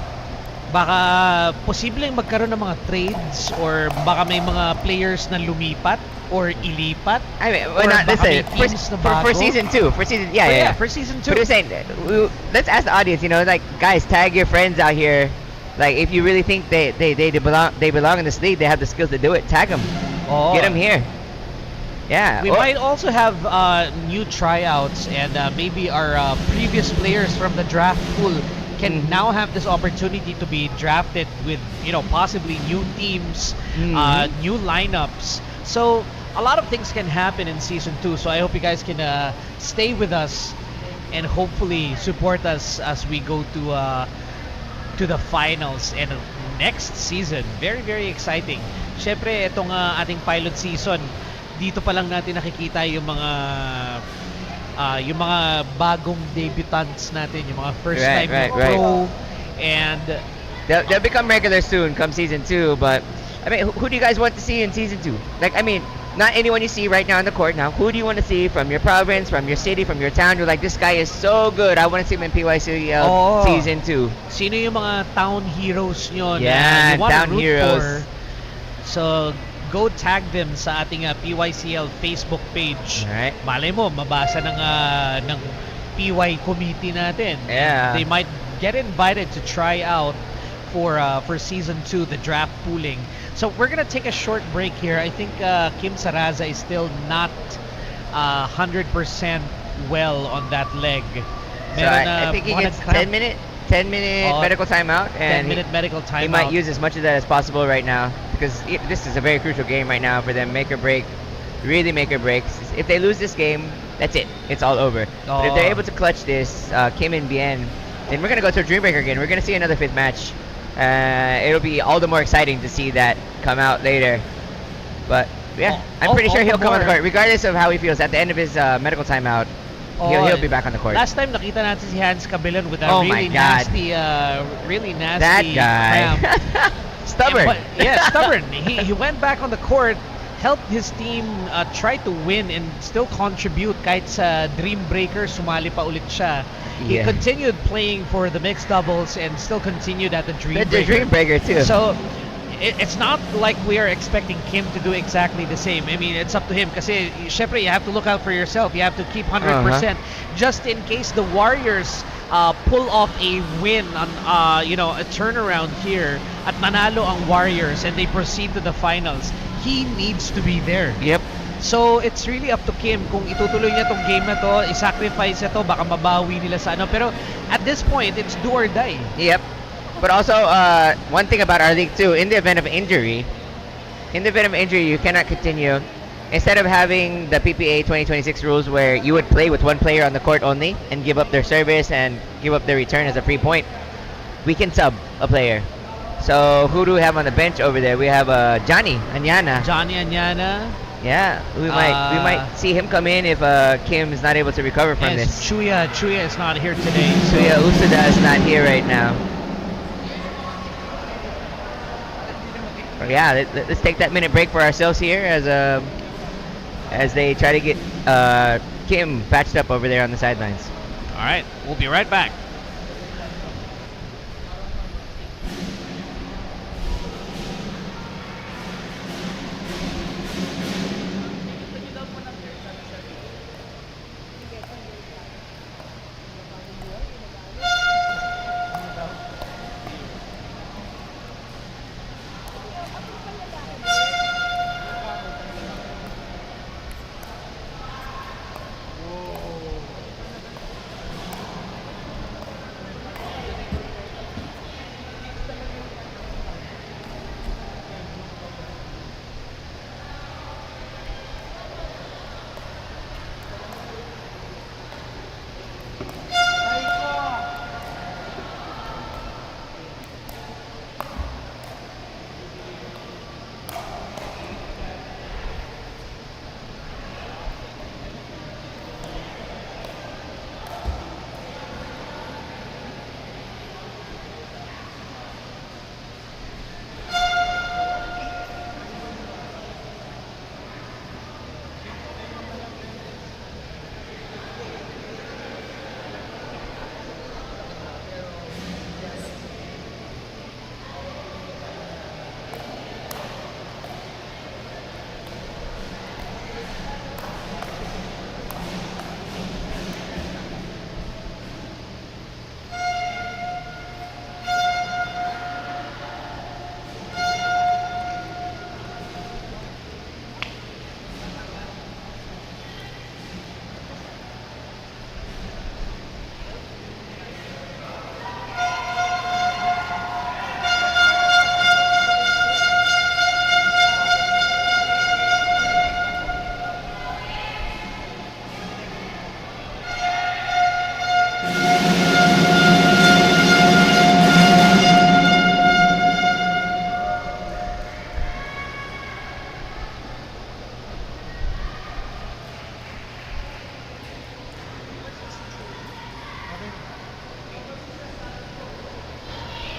Baka posibleng magkaroon ng mga trades or baka may mga players na lumipat or ilipat. I mean, or not baka may listen. teams na bago. For season 2, for season yeah. For season 2. But I'm saying, let's ask the audience. Like guys, tag your friends out here. Like if you really think they belong in this league, they have the skills to do it. Tag them. Get them here. Yeah. We might also have new tryouts, and maybe our previous players from the draft pool can now have this opportunity to be drafted with, possibly new teams, new lineups. So a lot of things can happen in season 2. So I hope you guys can stay with us and hopefully support us as we go to the finals and next season. Very, very exciting. Syempre, itong ating pilot season, dito pa lang natin nakikita yung mga bagong debutants natin, yung mga first time pro, and they'll become regular soon come season 2. But I mean, who do you guys want to see in season 2? Like, I mean, not anyone you see right now on the court now. Who do you want to see from your province, from your city, from your town? You're like, this guy is so good, I want to see him in PYCL season 2. Sino yung mga town heroes nyo na you want town to root heroes for? So go tag them sa ating PYCL Facebook page. Alright. Malay mo, mabasa ng PY committee natin. Yeah. They might get invited to try out for season 2, the draft pooling. So we're gonna take a short break here. I think Kim Saraza is still not 100% well on that leg. So I think he gets 10 minute medical timeout, and 10-minute medical timeout. He might use as much of that as possible right now, because this is a very crucial game right now for them. Make or break, really make or break. If they lose this game, that's it. It's all over. But if they're able to clutch this, Kim and Bien, then we're gonna go to a Dream Breaker again. We're gonna see another 5th match. It'll be all the more exciting to see that come out later. But yeah, I'm pretty sure he'll come on the court, regardless of how he feels at the end of his medical timeout. He'll be back on the court. Last time nakita natin si Hans Cabelon with a really nasty that guy. cramp. Stubborn. Stubborn. He went back on the court, helped his team try to win and still contribute kahit sa Dream Breaker, sumali pa ulit siya. He continued playing for the mixed doubles and still continued at the Dream Breaker. The Dream Breaker too. So it's not like we are expecting Kim to do exactly the same. I mean, it's up to him. Kasi syempre, you have to look out for yourself. You have to keep 100% just in case the Warriors pull off a win on a turnaround here at manalo ang Warriors and they proceed to the finals. He needs to be there. Yep. So it's really up to Kim kung itutuloy niya tong game na to, i-sacrifice ito, baka mabawi nila sa ano. Pero at this point, it's do or die. Yep. But also, one thing about our league too, in the event of injury, you cannot continue. Instead of having the PPA 2026 rules where you would play with one player on the court only and give up their service and give up their return as a free point, we can sub a player. So who do we have on the bench over there? We have Johnny Anyana. Yeah, we might see him come in if Kim is not able to recover from this. Chuya is not here today. Chuya Usuda is not here right now. Yeah, let's take that minute break for ourselves here as they try to get Kim patched up over there on the sidelines. All right, we'll be right back.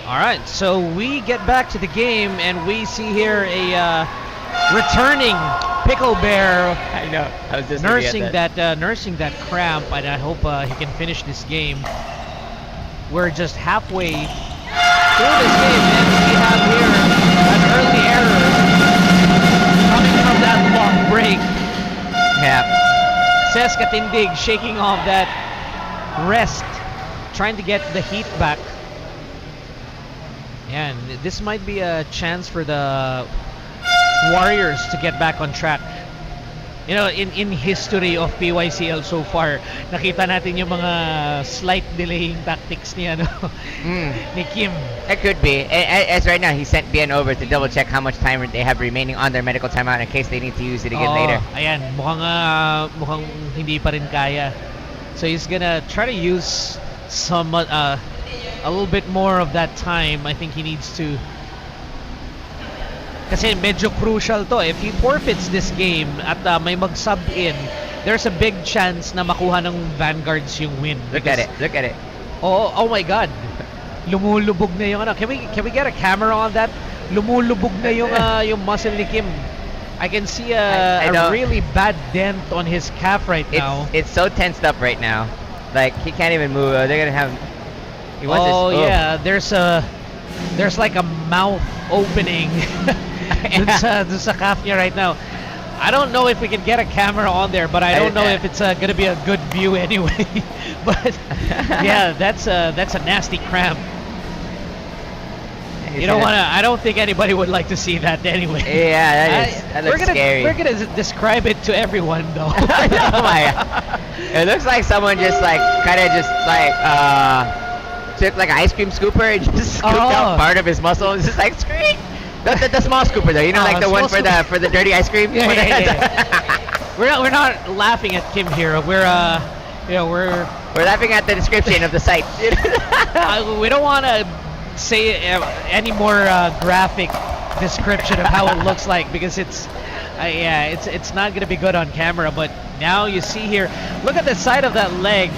All right, so we get back to the game, and we see here a returning Pickle Bear. I know. I was just nursing that cramp, and I hope he can finish this game. We're just halfway through this game, and we have here an early error coming from that long break. Yeah. Ses Katindig shaking off that rest, trying to get the heat back. And this might be a chance for the Warriors to get back on track. You know, in history of PYCL so far, nakita natin yung mga slight delaying tactics ni ni Kim. It could be. As right now, he sent BN over to double check how much time they have remaining on their medical timeout in case they need to use it again later. Ayan, mukhang hindi pa rin kaya. So he's gonna try to use some a little bit more of that time. I think he needs to. Kasi medyo crucial to. If he forfeits this game at may mag-sub in, there's a big chance na makuha ng Vanguards yung win. Look at it. Look at it. Oh my God. Lumulubog na yung Can we get a camera on that? Lumulubog na yung muscle ni Kim. I can see a really bad dent on his calf right now. It's so tensed up right now. Like he can't even move. They're gonna have. Yeah. There's like a mouth opening. dun sa calf niya right now. I don't know if we can get a camera on there, but I don't know if it's gonna be a good view anyway. But yeah, that's a nasty cramp. You don't wanna. I don't think anybody would like to see that anyway. Yeah, that looks scary. We're gonna describe it to everyone though. Oh my! It looks like someone just like took like an ice cream scooper and just scooped out part of his muscle. It's just like scream. The small scooper though, you know, like the one for the dirty ice cream. Yeah. We're not laughing at Kim here. We're laughing at the description of the site. We don't want to say any more graphic description of how it looks like because it's not gonna be good on camera. But now you see here, look at the side of that leg.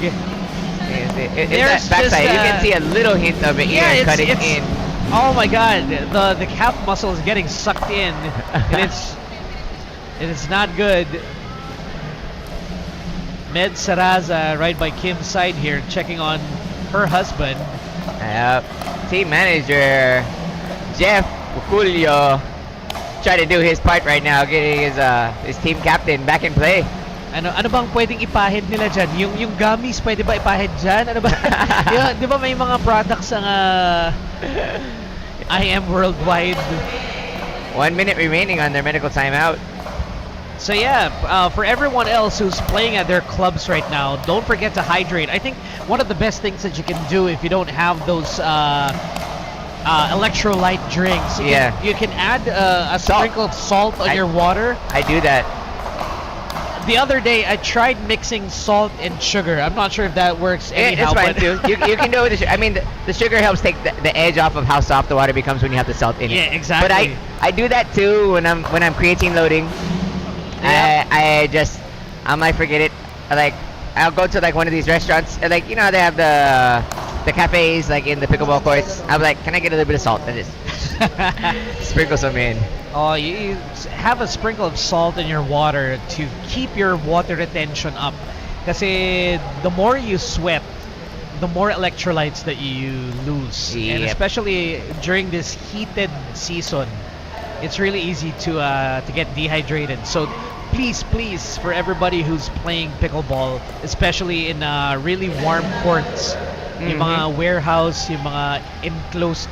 There's that backside. You can see a little hint of it here cutting in. Oh my God, the calf muscle is getting sucked in, and it's not good. Med Saraza right by Kim's side here, checking on her husband. Team manager Jeff Julio trying to do his part right now, getting his team captain back in play. Ano bang pwedeng ipahid nila dyan? Yung gummies pwede ba ipahid dyan? Ano ba? Di ba may mga products ang IAMWorldwide? 1 minute remaining on their medical timeout. So yeah, for everyone else who's playing at their clubs right now, don't forget to hydrate. I think one of the best things that you can do if you don't have those electrolyte drinks, you can add a sprinkle of salt on your water. I do that. The other day, I tried mixing salt and sugar. I'm not sure if that works anyhow. It's fine too. You can do it with I mean, the sugar helps take the edge off of how soft the water becomes when you have the salt in it. Yeah, exactly. But I do that too when I'm creatine loading. Yep. I might forget it. I'll go to like one of these restaurants, and like, you know how they have the cafes like in the pickleball courts. I'm like, can I get a little bit of salt and just sprinkle some in? Oh, you have a sprinkle of salt in your water to keep your water retention up. Kasi the more you sweat, the more electrolytes that you lose. Yep. And especially during this heated season, it's really easy to get dehydrated. So please, for everybody who's playing pickleball, especially in really warm courts, yung mga warehouse, yung mga enclosed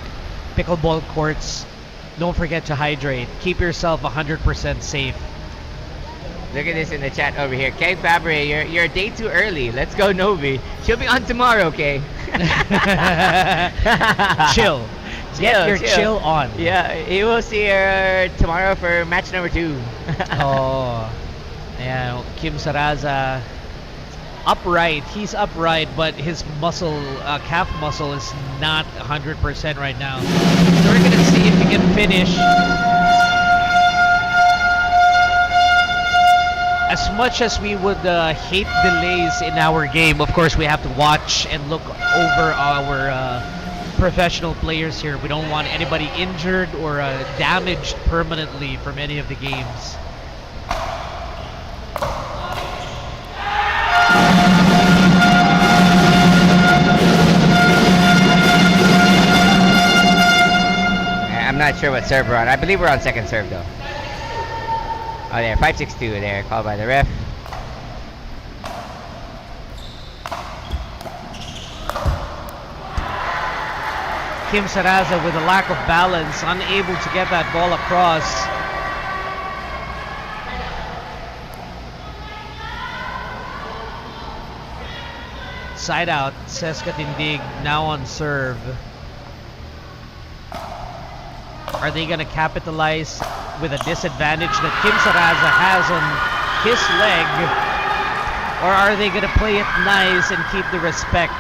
pickleball courts, don't forget to hydrate. Keep yourself 100% safe. Look at this in the chat over here. Kay Fabre, you're a day too early. Let's go, Novi. She'll be on tomorrow, Kay. Chill. Get your chill on. Yeah, you will see her tomorrow for match number 2. Yeah, Kim Saraza. Upright. He's upright, but his muscle, calf muscle is not 100% right now. So we're gonna see if he can finish. As much as we would hate delays in our game, of course we have to watch and look over our professional players here. We don't want anybody injured or damaged permanently from any of the games. I'm not sure what serve we're on. I believe we're on second serve though. Oh, there, 5-6-2 there, called by the ref. Kim Saraza with a lack of balance, unable to get that ball across. Side out, Seska Tindig now on serve. Are they going to capitalize with a disadvantage that Kim Saraza has on his leg? Or are they going to play it nice and keep the respect?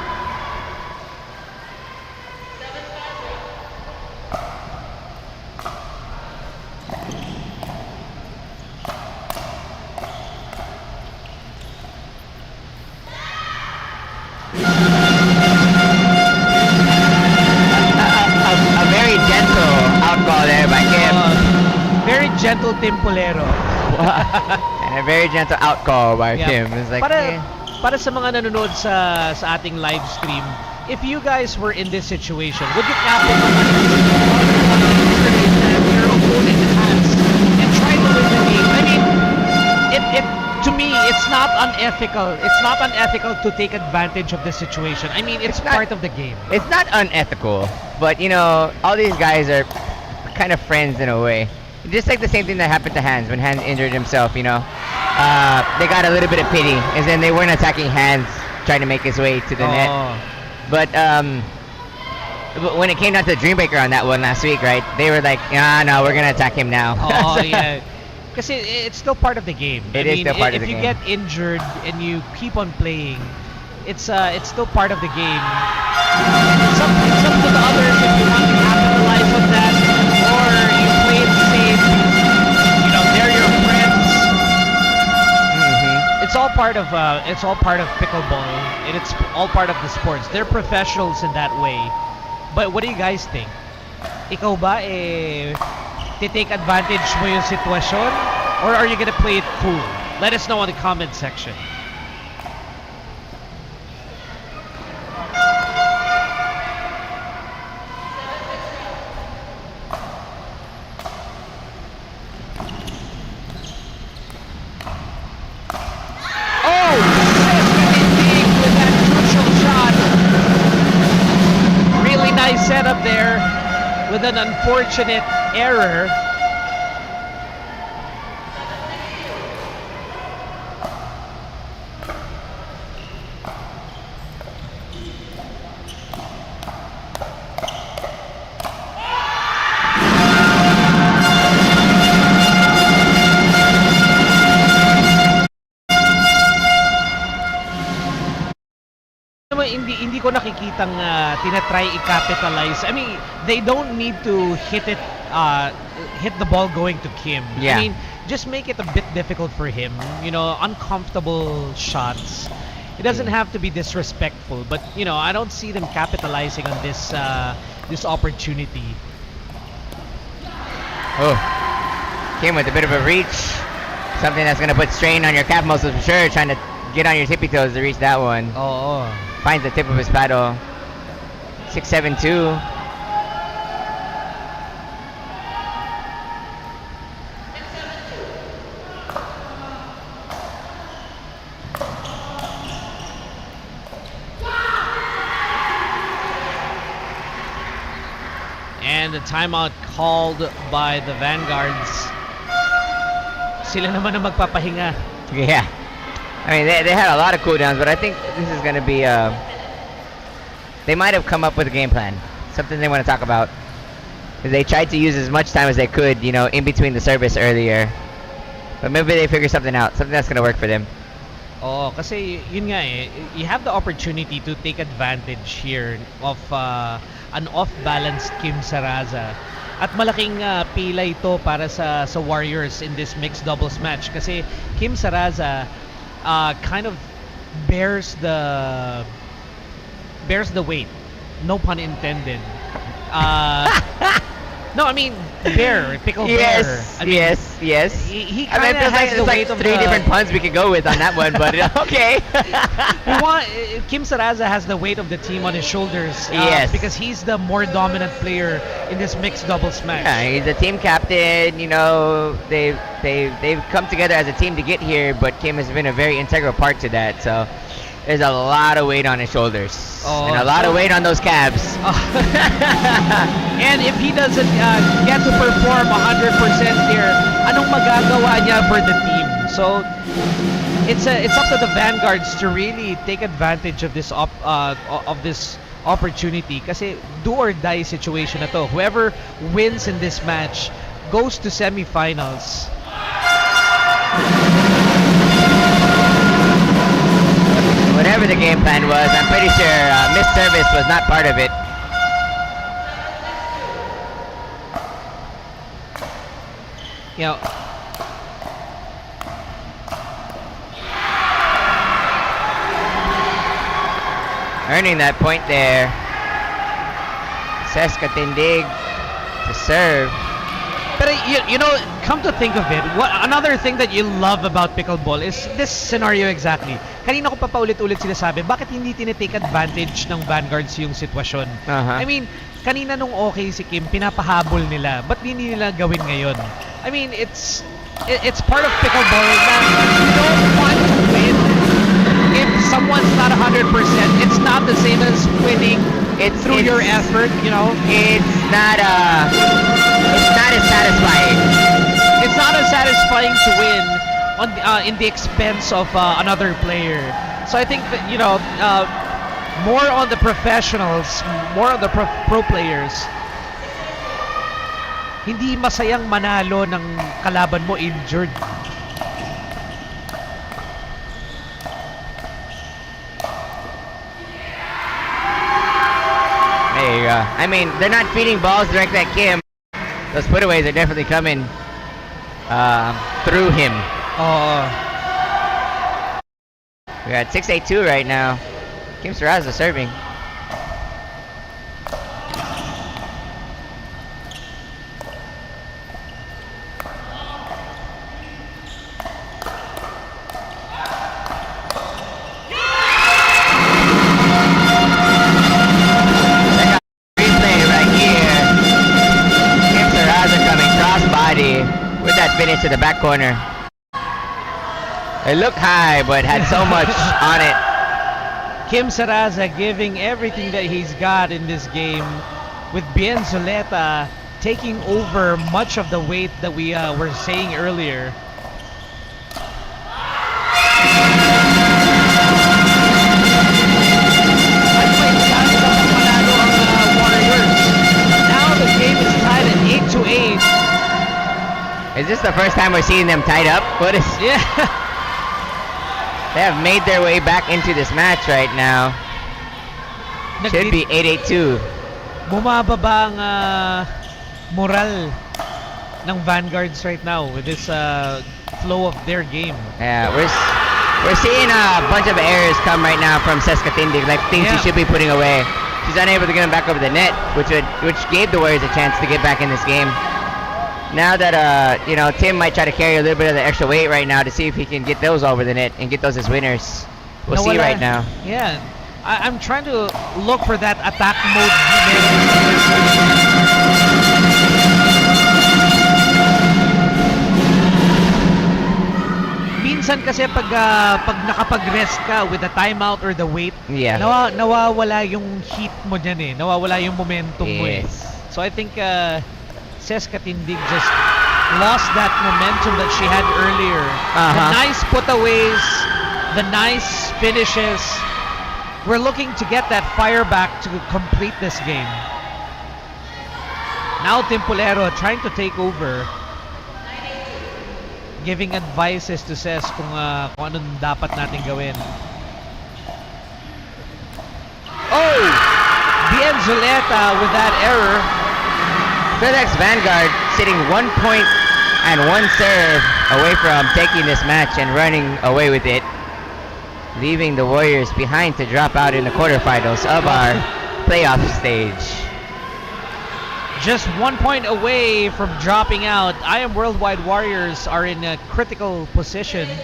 A very gentle outball there by Kim. Very gentle timpolero. And a very gentle outcall by Kim. It's like, para sa mga nanonood sa ating live stream, if you guys were in this situation, would you capitalize your opponent has and try to win the game? I mean, to me, it's not unethical. It's not unethical to take advantage of the situation. I mean, it's part of the game. It's not unethical, but you know, all these guys are kind of friends in a way. Just like the same thing that happened to Hans when Hans injured himself, you know. They got a little bit of pity, and then they weren't attacking Hans trying to make his way to the net. But when it came down to Dreambreaker on that one last week, right? They were like, no, we're gonna attack him now. Oh yeah. Because it's still part of the game. It is still part of the game. If you get injured and you keep on playing, it's still part of the game. It's up to the others if you want to capitalize on that, or you play it safe. You know, they're your friends. It's all part of pickleball, and it's all part of the sports. They're professionals in that way. But what do you guys think? Ikaw ba take advantage mo yung sitwasyon, or are you gonna play it cool? Let us know in the comment section. Oh, with that crucial shot. Really nice setup there with an unfortunate error. Hindi ko nakikitang tinatry i-capitalize. I mean, they don't need to hit the ball going to Kim. Yeah. I mean, just make it a bit difficult for him. You know, uncomfortable shots. It doesn't have to be disrespectful, but you know, I don't see them capitalizing on this opportunity. Oh, Kim with a bit of a reach. Something that's gonna put strain on your calf muscles for sure. Trying to get on your tippy toes to reach that one. Oh. Finds the tip of his paddle. 6-7-2. And the timeout called by the Vanguards. Sila naman ang magpapahinga. Yeah. I mean, they had a lot of cooldowns, but I think this is going to be... they might have come up with a game plan. Something they want to talk about. They tried to use as much time as they could, you know, in between the service earlier. But maybe they figure something out. Something that's going to work for them. Oh, kasi yun nga you have the opportunity to take advantage here of an off-balanced Kim Saraza. At malaking pila ito para sa Warriors in this mixed doubles match kasi Kim Saraza kind of bears the weight no pun intended. No, I mean Bear, Pickle Bear. Yes, I mean, yes. He I mean, kind it of feels like has the there's weight like of three the, different puns we could go with on that one, but okay. Kim Saraza has the weight of the team on his shoulders. Yes. Because he's the more dominant player in this mixed doubles match. Yeah, he's a team captain. You know, they've come together as a team to get here, but Kim has been a very integral part to that. So there's a lot of weight on his shoulders and a lot of weight on those calves. And if he doesn't get to perform 100% here, anong magagawa niya for the team? So it's up to the Vanguards to really take advantage of this opportunity kasi do or die situation na to. Whoever wins in this match goes to semifinals. Whatever the game plan was, I'm pretty sure missed service was not part of it. You know, earning that point there. Seska Tindig to serve. but you know, come to think of it, another thing that you love about pickleball is this scenario exactly. Kanina ko pa paulit-ulit sinasabi, bakit hindi tinitake advantage ng Vanguards yung sitwasyon? I mean, kanina nung okay si Kim, pinapahabol nila. Ba't hindi nila gawin ngayon? I mean, it's part of pickleball na you don't want to win if someone's not 100%. It's not the same as winning through your effort, you know? It's not as satisfying. It's not as satisfying to win in the expense of another player. So I think that, you know, more on the professionals, more on the pro players. Hindi masayang manalo ng kalaban mo injured. There you go. I mean, they're not feeding balls direct at Kim. Those putaways are definitely coming through him. We're at 6-8-2 right now. Kim Saraza serving. With that finish to the back corner. It looked high, but had so much on it. Kim Saraza giving everything that he's got in this game, with Bien Zuleta taking over much of the weight that we were saying earlier. Now the game is tied at 8-8. Is this the first time we're seeing them tied up? What is? Yeah. They have made their way back into this match right now. Should be 8-8-2. Bumababa ang moral ng Vanguards right now with this flow of their game. Yeah, we're seeing a bunch of errors come right now from Seska Tindig, like things she should be putting away. She's unable to get them back over the net, which gave the Warriors a chance to get back in this game. Now that you know, Tim might try to carry a little bit of the extra weight right now to see if he can get those over the net and get those as winners. We'll see right now. Yeah, I'm trying to look for that attack mode. Minsan kasi pag nakapag-rest ka with the timeout or the weight, nawawala yung heat mo dyan eh. Nawawala yung momentum mo eh. So I think Seska Tindig just lost that momentum that she had earlier. The nice putaways, the nice finishes. We're looking to get that fire back to complete this game. Now Timpolero trying to take over, giving advices to Ses kung anong dapat natin gawin. Oh! Bien Zuleta with that error. Philex Vanguard sitting 1 point and 1 serve away from taking this match and running away with it, leaving the Warriors behind to drop out in the quarterfinals of our playoff stage. Just 1 point away from dropping out. IAMWorldwide Warriors are in a critical position. And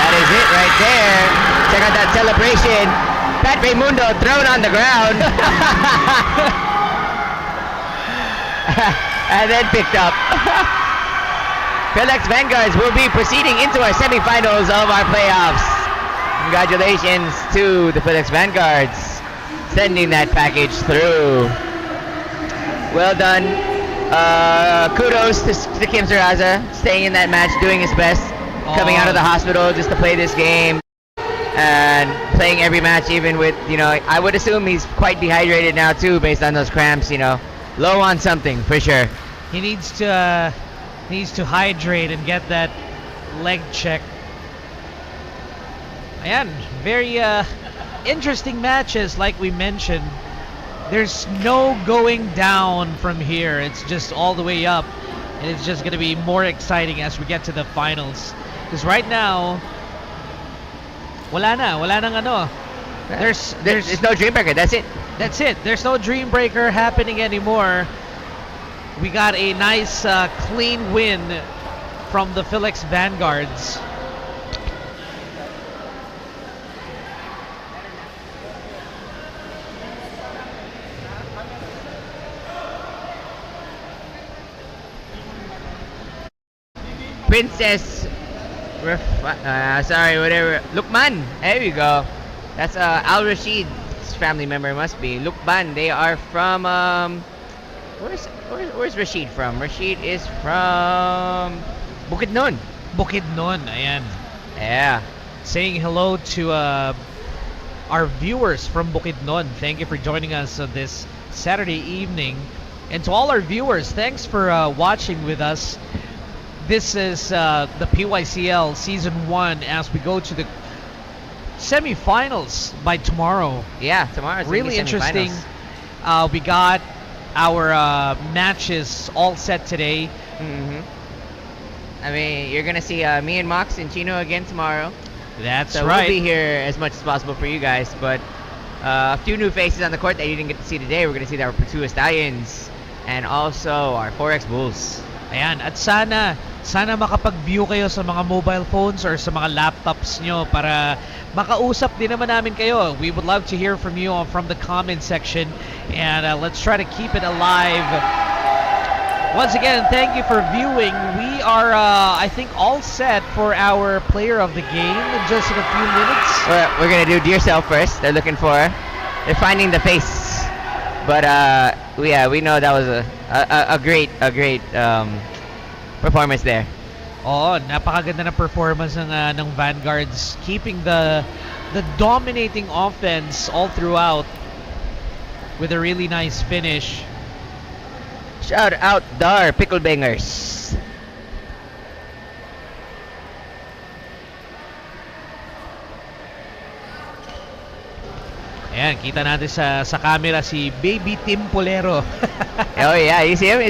that is it right there. Check out that celebration. Pat Raimundo thrown on the ground. And then picked up. Philex Vanguards will be proceeding into our semifinals of our playoffs. Congratulations to the Philex Vanguards sending that package through. Well done. Kudos to Kim Saraza staying in that match, doing his best, coming out of the hospital just to play this game and playing every match, even with, you know, I would assume he's quite dehydrated now too based on those cramps, you know. Low on something for sure. He needs to hydrate and get that leg check. Ayan, very interesting matches like we mentioned. There's no going down from here. It's just all the way up. And it's just going to be more exciting as we get to the finals. Because right now, wala nang ano. There's no dream breaker. That's it. That's it. There's no dream breaker happening anymore. We got a nice clean win from the Philex Vanguards. Princess sorry, whatever. Lukman. There you go. That's Al Rashid's family member, must be. Lukman. They are from where's Rashid from? Rashid is from Bukidnon. Bukidnon, ayan. Yeah. Saying hello to our viewers from Bukidnon. Thank you for joining us on this Saturday evening. And to all our viewers, thanks for watching with us. This is the PYCL Season 1 as we go to the semifinals by tomorrow. Yeah, tomorrow's really interesting. We got our matches all set today. I mean, you're gonna see me and Mox and Chino again tomorrow. That's so right. We'll be here as much as possible for you guys. But a few new faces on the court that you didn't get to see today. We're gonna see our Patua Stallions and also our 4X Bulls. Ayan, at sana makapag-view kayo sa mga mobile phones or sa mga laptops nyo para makausap din naman namin kayo. We would love to hear from you from the comment section, and let's try to keep it alive. Once again, thank you for viewing. We are, I think, all set for our player of the game in just in a few minutes. We're gonna do Dear Self first. They're finding the face. But yeah, we know that was a great performance there. Oh, napakaganda ng performance ng Vanguards, keeping the dominating offense all throughout with a really nice finish. Shout out Dar Pickle Bangers. Ayan, kita natin sa camera si Baby Tim Polero. Oh yeah, you see him?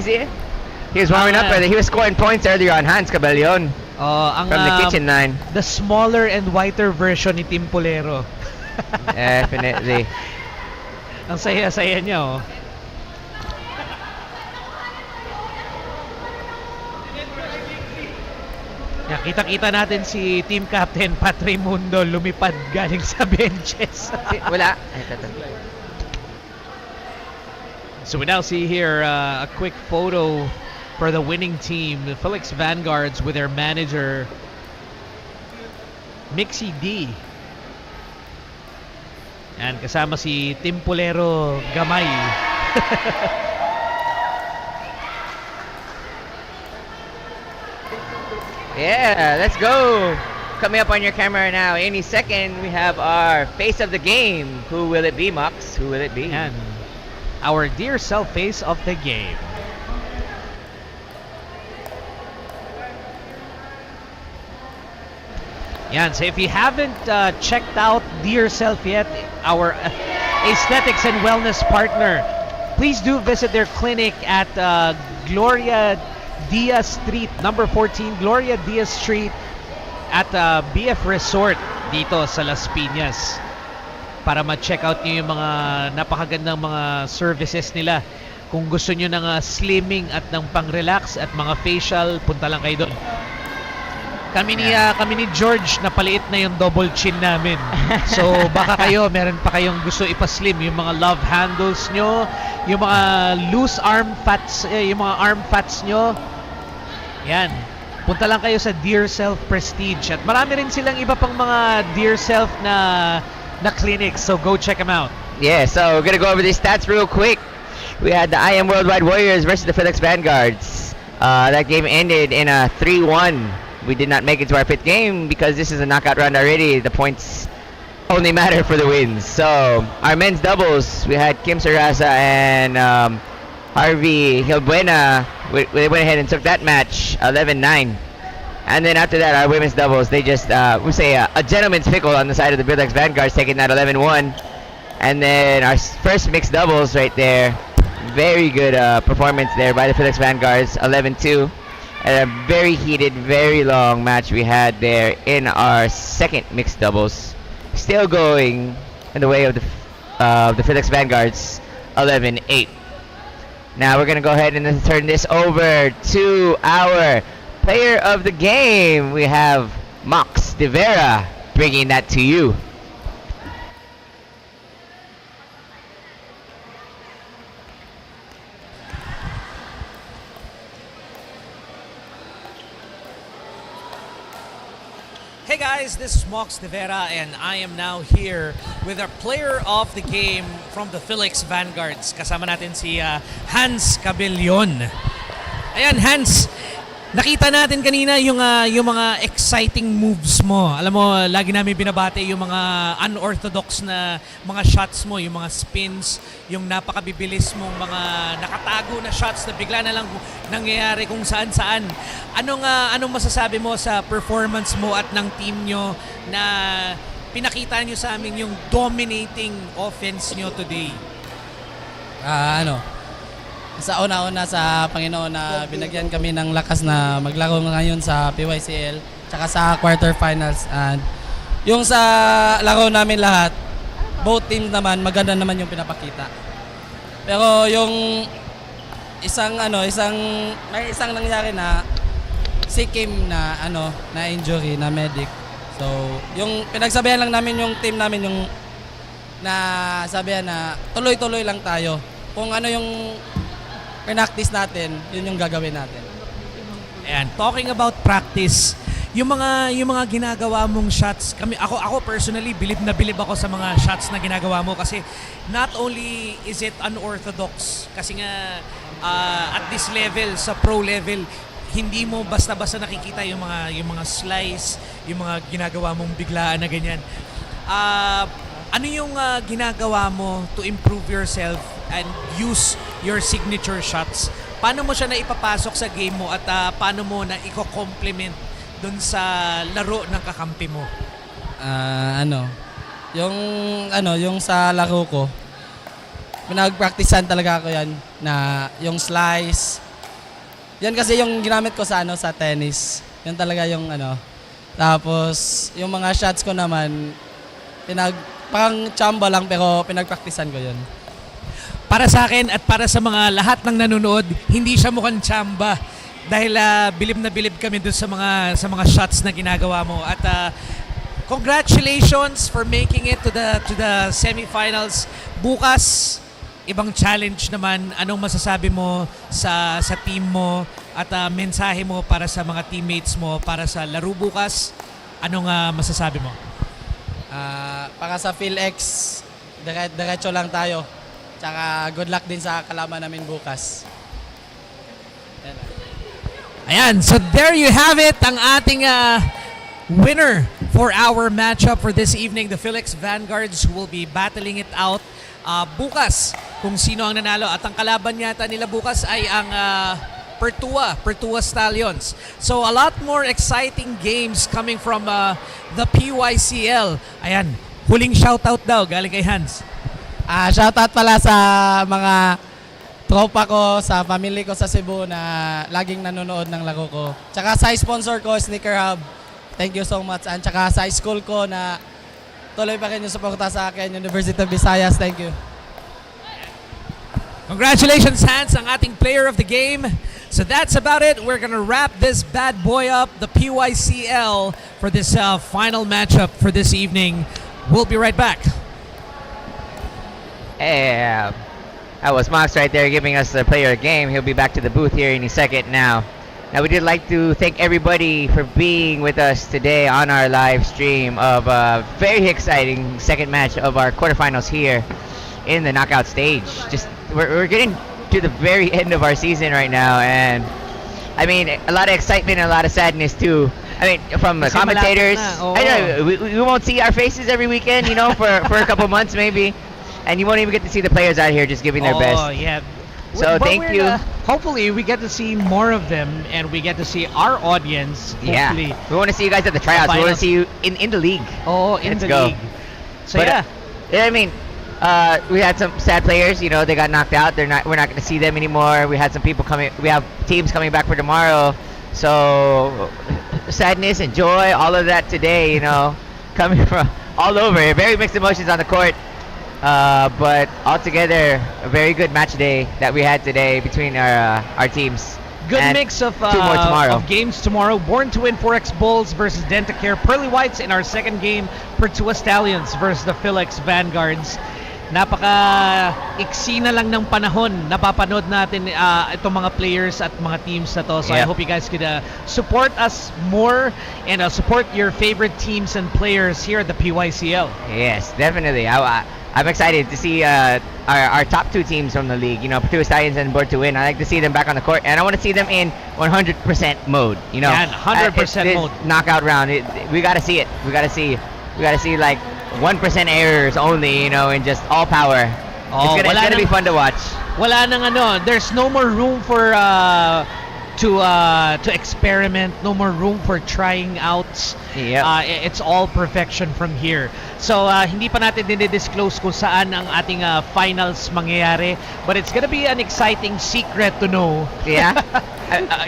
He was warming up. He was scoring points earlier on Hans Cabellion from the kitchen line. The smaller and whiter version ni Tim Polero. Definitely. Ang saya-saya niya, oh. Yeah, kita-kita natin si team captain Pat Raimundo lumipad galing sa benches. Wala. So we now see here a quick photo for the winning team, the Philex Vanguards, with their manager Mixie D. And kasama si Tim Polero Gamay. Yeah, let's go. Coming up on your camera now. Any second, we have our face of the game. Who will it be, Mox? Who will it be? And our dear self face of the game. Yan, so if you haven't checked out Dear Self yet, our aesthetics and wellness partner, please do visit their clinic at Gloria Diaz Street, number 14, Gloria Diaz Street at BF Resort dito sa Las Piñas para ma-check out nyo yung mga napakagandang mga services nila. Kung gusto nyo ng slimming at ng pang-relax at mga facial, punta lang kayo doon. Kami ni George, napaliit na yung double chin namin. So baka kayo, meron pa kayong gusto ipaslim, yung mga love handles nyo, yung mga loose arm fats, yung mga arm fats nyo. Yan. Punta lang kayo sa Dear Self Prestige. At marami rin silang iba pang mga Dear Self na clinics. So go check them out. Yeah, so we're gonna go over these stats real quick. We had the IAMWorldwide Warriors versus the Philex Vanguards. That game ended in a 3-1. We did not make it to our 5th game because this is a knockout round already. The points only matter for the wins. So our men's doubles, we had Kim Sarasa and Harvey Hilbuena. They went ahead and took that match 11-9. And then after that, our women's doubles, they just we say a gentleman's pickle on the side of the Philex Vanguards, taking that 11-1. And then our first mixed doubles right there, very good performance there by the Philex Vanguards, 11-2. And a very heated, very long match we had there in our second mixed doubles. Still going in the way of the Philex Vanguards, 11-8. Now we're going to go ahead and turn this over to our player of the game. We have Mox De Vera bringing that to you. Hey guys, this is Mox De Vera and I am now here with our player of the game from the Philex Vanguards. Kasama natin si Hans Cabellon. Ayan Hans, nakita natin kanina yung mga exciting moves mo. Alam mo, lagi namin binabate yung mga unorthodox na mga shots mo, yung mga spins, yung napakabibilis mong mga nakatago na shots na bigla na lang nangyayari kung saan-saan. Anong masasabi mo sa performance mo at ng team nyo na pinakita nyo sa amin yung dominating offense nyo today? Sa una-una sa Panginoon na binagyan kami ng lakas na maglaro ngayon sa PYCL tsaka sa quarterfinals. And yung sa laro namin lahat, both teams naman maganda naman yung pinapakita. Pero yung may isang nangyari na si Kim na na injury na medic. So, yung pinagsabihan lang namin yung team namin yung na sabihan na tuloy-tuloy lang tayo. Kung ano yung practice natin, yun yung gagawin natin. And talking about practice, yung mga ginagawa mong shots, ako personally bilib ako sa mga shots na ginagawa mo kasi not only is it unorthodox kasi nga at this level, sa pro level, hindi mo basta-basta nakikita yung mga slice, yung mga ginagawa mong biglaan na ganyan. Ano yung ginagawa mo to improve yourself and use your signature shots? Paano mo siya na ipapasok sa game mo at paano mo na i-complement dun sa laro ng kakampi mo? Yung sa laro ko, pinag-practicean talaga ako yan na yung slice. Yan kasi yung ginamit ko sa tennis. Yan talaga yung Tapos yung mga shots ko naman parang chamba lang pero pinag-practicean ko yun. Para sa akin at para sa mga lahat ng nanonood, hindi siya mukhang chamba dahil bilib na bilib kami dun sa mga shots na ginagawa mo. At congratulations for making it to the semifinals. Bukas, ibang challenge naman. Anong masasabi mo sa team mo at mensahe mo para sa mga teammates mo para sa laro bukas? Anong masasabi mo? Para sa Philex, diretso lang tayo. Tsaka good luck din sa kalaban namin bukas. Ayan, so there you have it, ang ating winner for our matchup for this evening. The Philex Vanguards will be battling it out bukas kung sino ang nanalo. At ang kalaban yata nila bukas ay ang Pertua Stallions. So a lot more exciting games coming from the PYCL. Ayan, huling shoutout daw galing kay Hans. Shoutout pala sa mga tropa ko, sa family ko sa Cebu na laging nanonood ng laro ko. Tsaka sa sponsor ko, Sneaker Hub, Thank you so much. And tsaka sa school ko na tuloy pa rin yung suporta sa akin, University of Visayas. Thank you. Congratulations, Hans, ang ating player of the game. So that's about it. We're gonna wrap this bad boy up, the PYCL, for this final matchup for this evening. We'll be right back. Hey, that was Mox right there giving us the player of the game. He'll be back to the booth here in a second now. Now, we would like to thank everybody for being with us today on our live stream of a very exciting second match of our quarterfinals here in the knockout stage. Just we're getting to the very end of our season right now, and I mean, a lot of excitement and a lot of sadness too. I mean, from the commentators. I know we won't see our faces every weekend, you know, for a couple months maybe, and you won't even get to see the players out here just giving their best. Oh, yeah. So But thank you. Hopefully, we get to see more of them, and we get to see our audience. Yeah, Hopefully. we want to see you guys at the tryouts. We want to see you in the league. Oh, in Let's the go. league. So But, yeah. I mean, we had some sad players. You know, they got knocked out. We're not going to see them anymore. We had some people coming. We have teams coming back for tomorrow. So sadness and joy, all of that today. You know, coming from all over. Very mixed emotions on the court. But altogether, a very good match day that we had today between our teams. Good And mix of 2 more tomorrow. of games tomorrow. Born to Win 4X Bulls versus Dentacare Pearly Whites in our second game. Pertua Stallions versus the Philex Vanguards. Napaka-iksi na lang ng panahon. Napapanood natin itong mga players at mga teams na to. So I Yeah. hope you guys could support us more and support your favorite teams and players here at the PYCL. Yes, definitely. I'm excited to see our top 2 teams from the league. You know, Pertua Stallions and Born to Win. I like to see them back on the court, and I want to see them in 100% mode. You know, Yeah, 100% this mode. knockout round. We got to see it. We got to see like 1% errors only. You know, and just all power. Oh, it's gonna be fun to watch. Wala nang ano, there's no more room for to experiment, no more room for trying outs. Yep. It's all perfection from here. So hindi pa natin dinidisclose kung saan ang ating finals mangyayari, but it's gonna be an exciting secret to know. Yeah.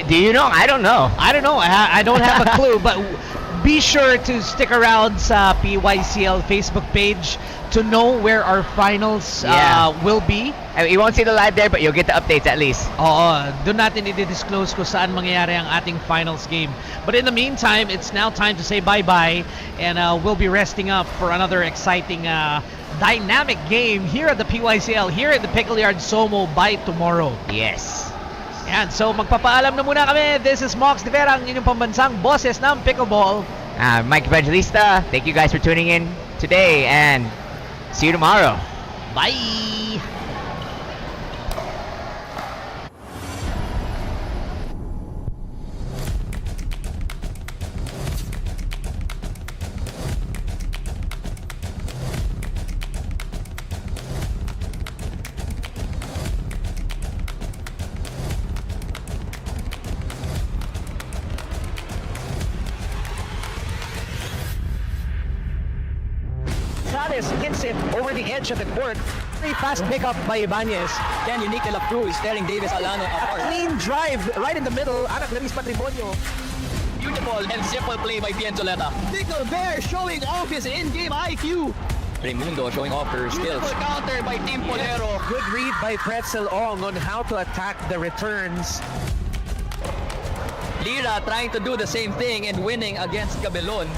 Do you know? I don't know. I don't know. I don't have a clue, but be sure to stick around sa PYCL Facebook page to know where our finals will be. I mean, you won't see the live there, but you'll get the updates at least. Oo, doon natin i-disclose kung saan mangyayari ang ating finals game. But in the meantime, it's now time to say bye-bye, and we'll be resting up for another exciting dynamic game here at the PYCL, here at the Pickle Yard SOMO by tomorrow. Yes. Yan, so magpapaalam na muna kami. This is Mox De Vera, ang inyong pambansang boses ng Pickleball. Mike Evangelista, thank you guys for tuning in today, and see you tomorrow. Bye! Sales hits it over the edge of the court. Very fast pickup by Ibanez. Then unique de la Cruz staring Davis Alano apart. Clean drive right in the middle. Anak Laris Patrimonio. Beautiful and simple play by Pienzoleta. Pickle there showing off his in-game IQ. Raimundo showing off her skills. Beautiful counter by Team Polero. Good read by Pretzel Ong on how to attack the returns. Lira trying to do the same thing and winning against Cabelon.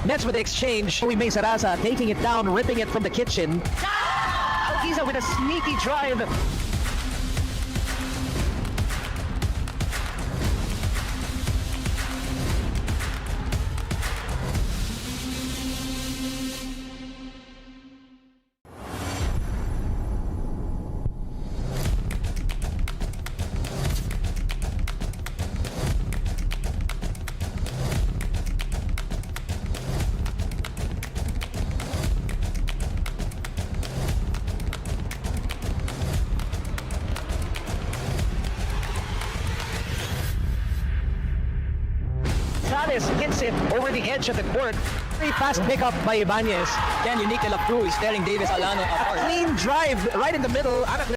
Next with the exchange, May Sarasa taking it down, ripping it from the kitchen. Alquiza with a sneaky drive. Sales hits it over the edge of the court. Very fast pickup by Ibanez. Then unique de la Cruz staring Davis Alano apart. Clean drive right in the middle. Anak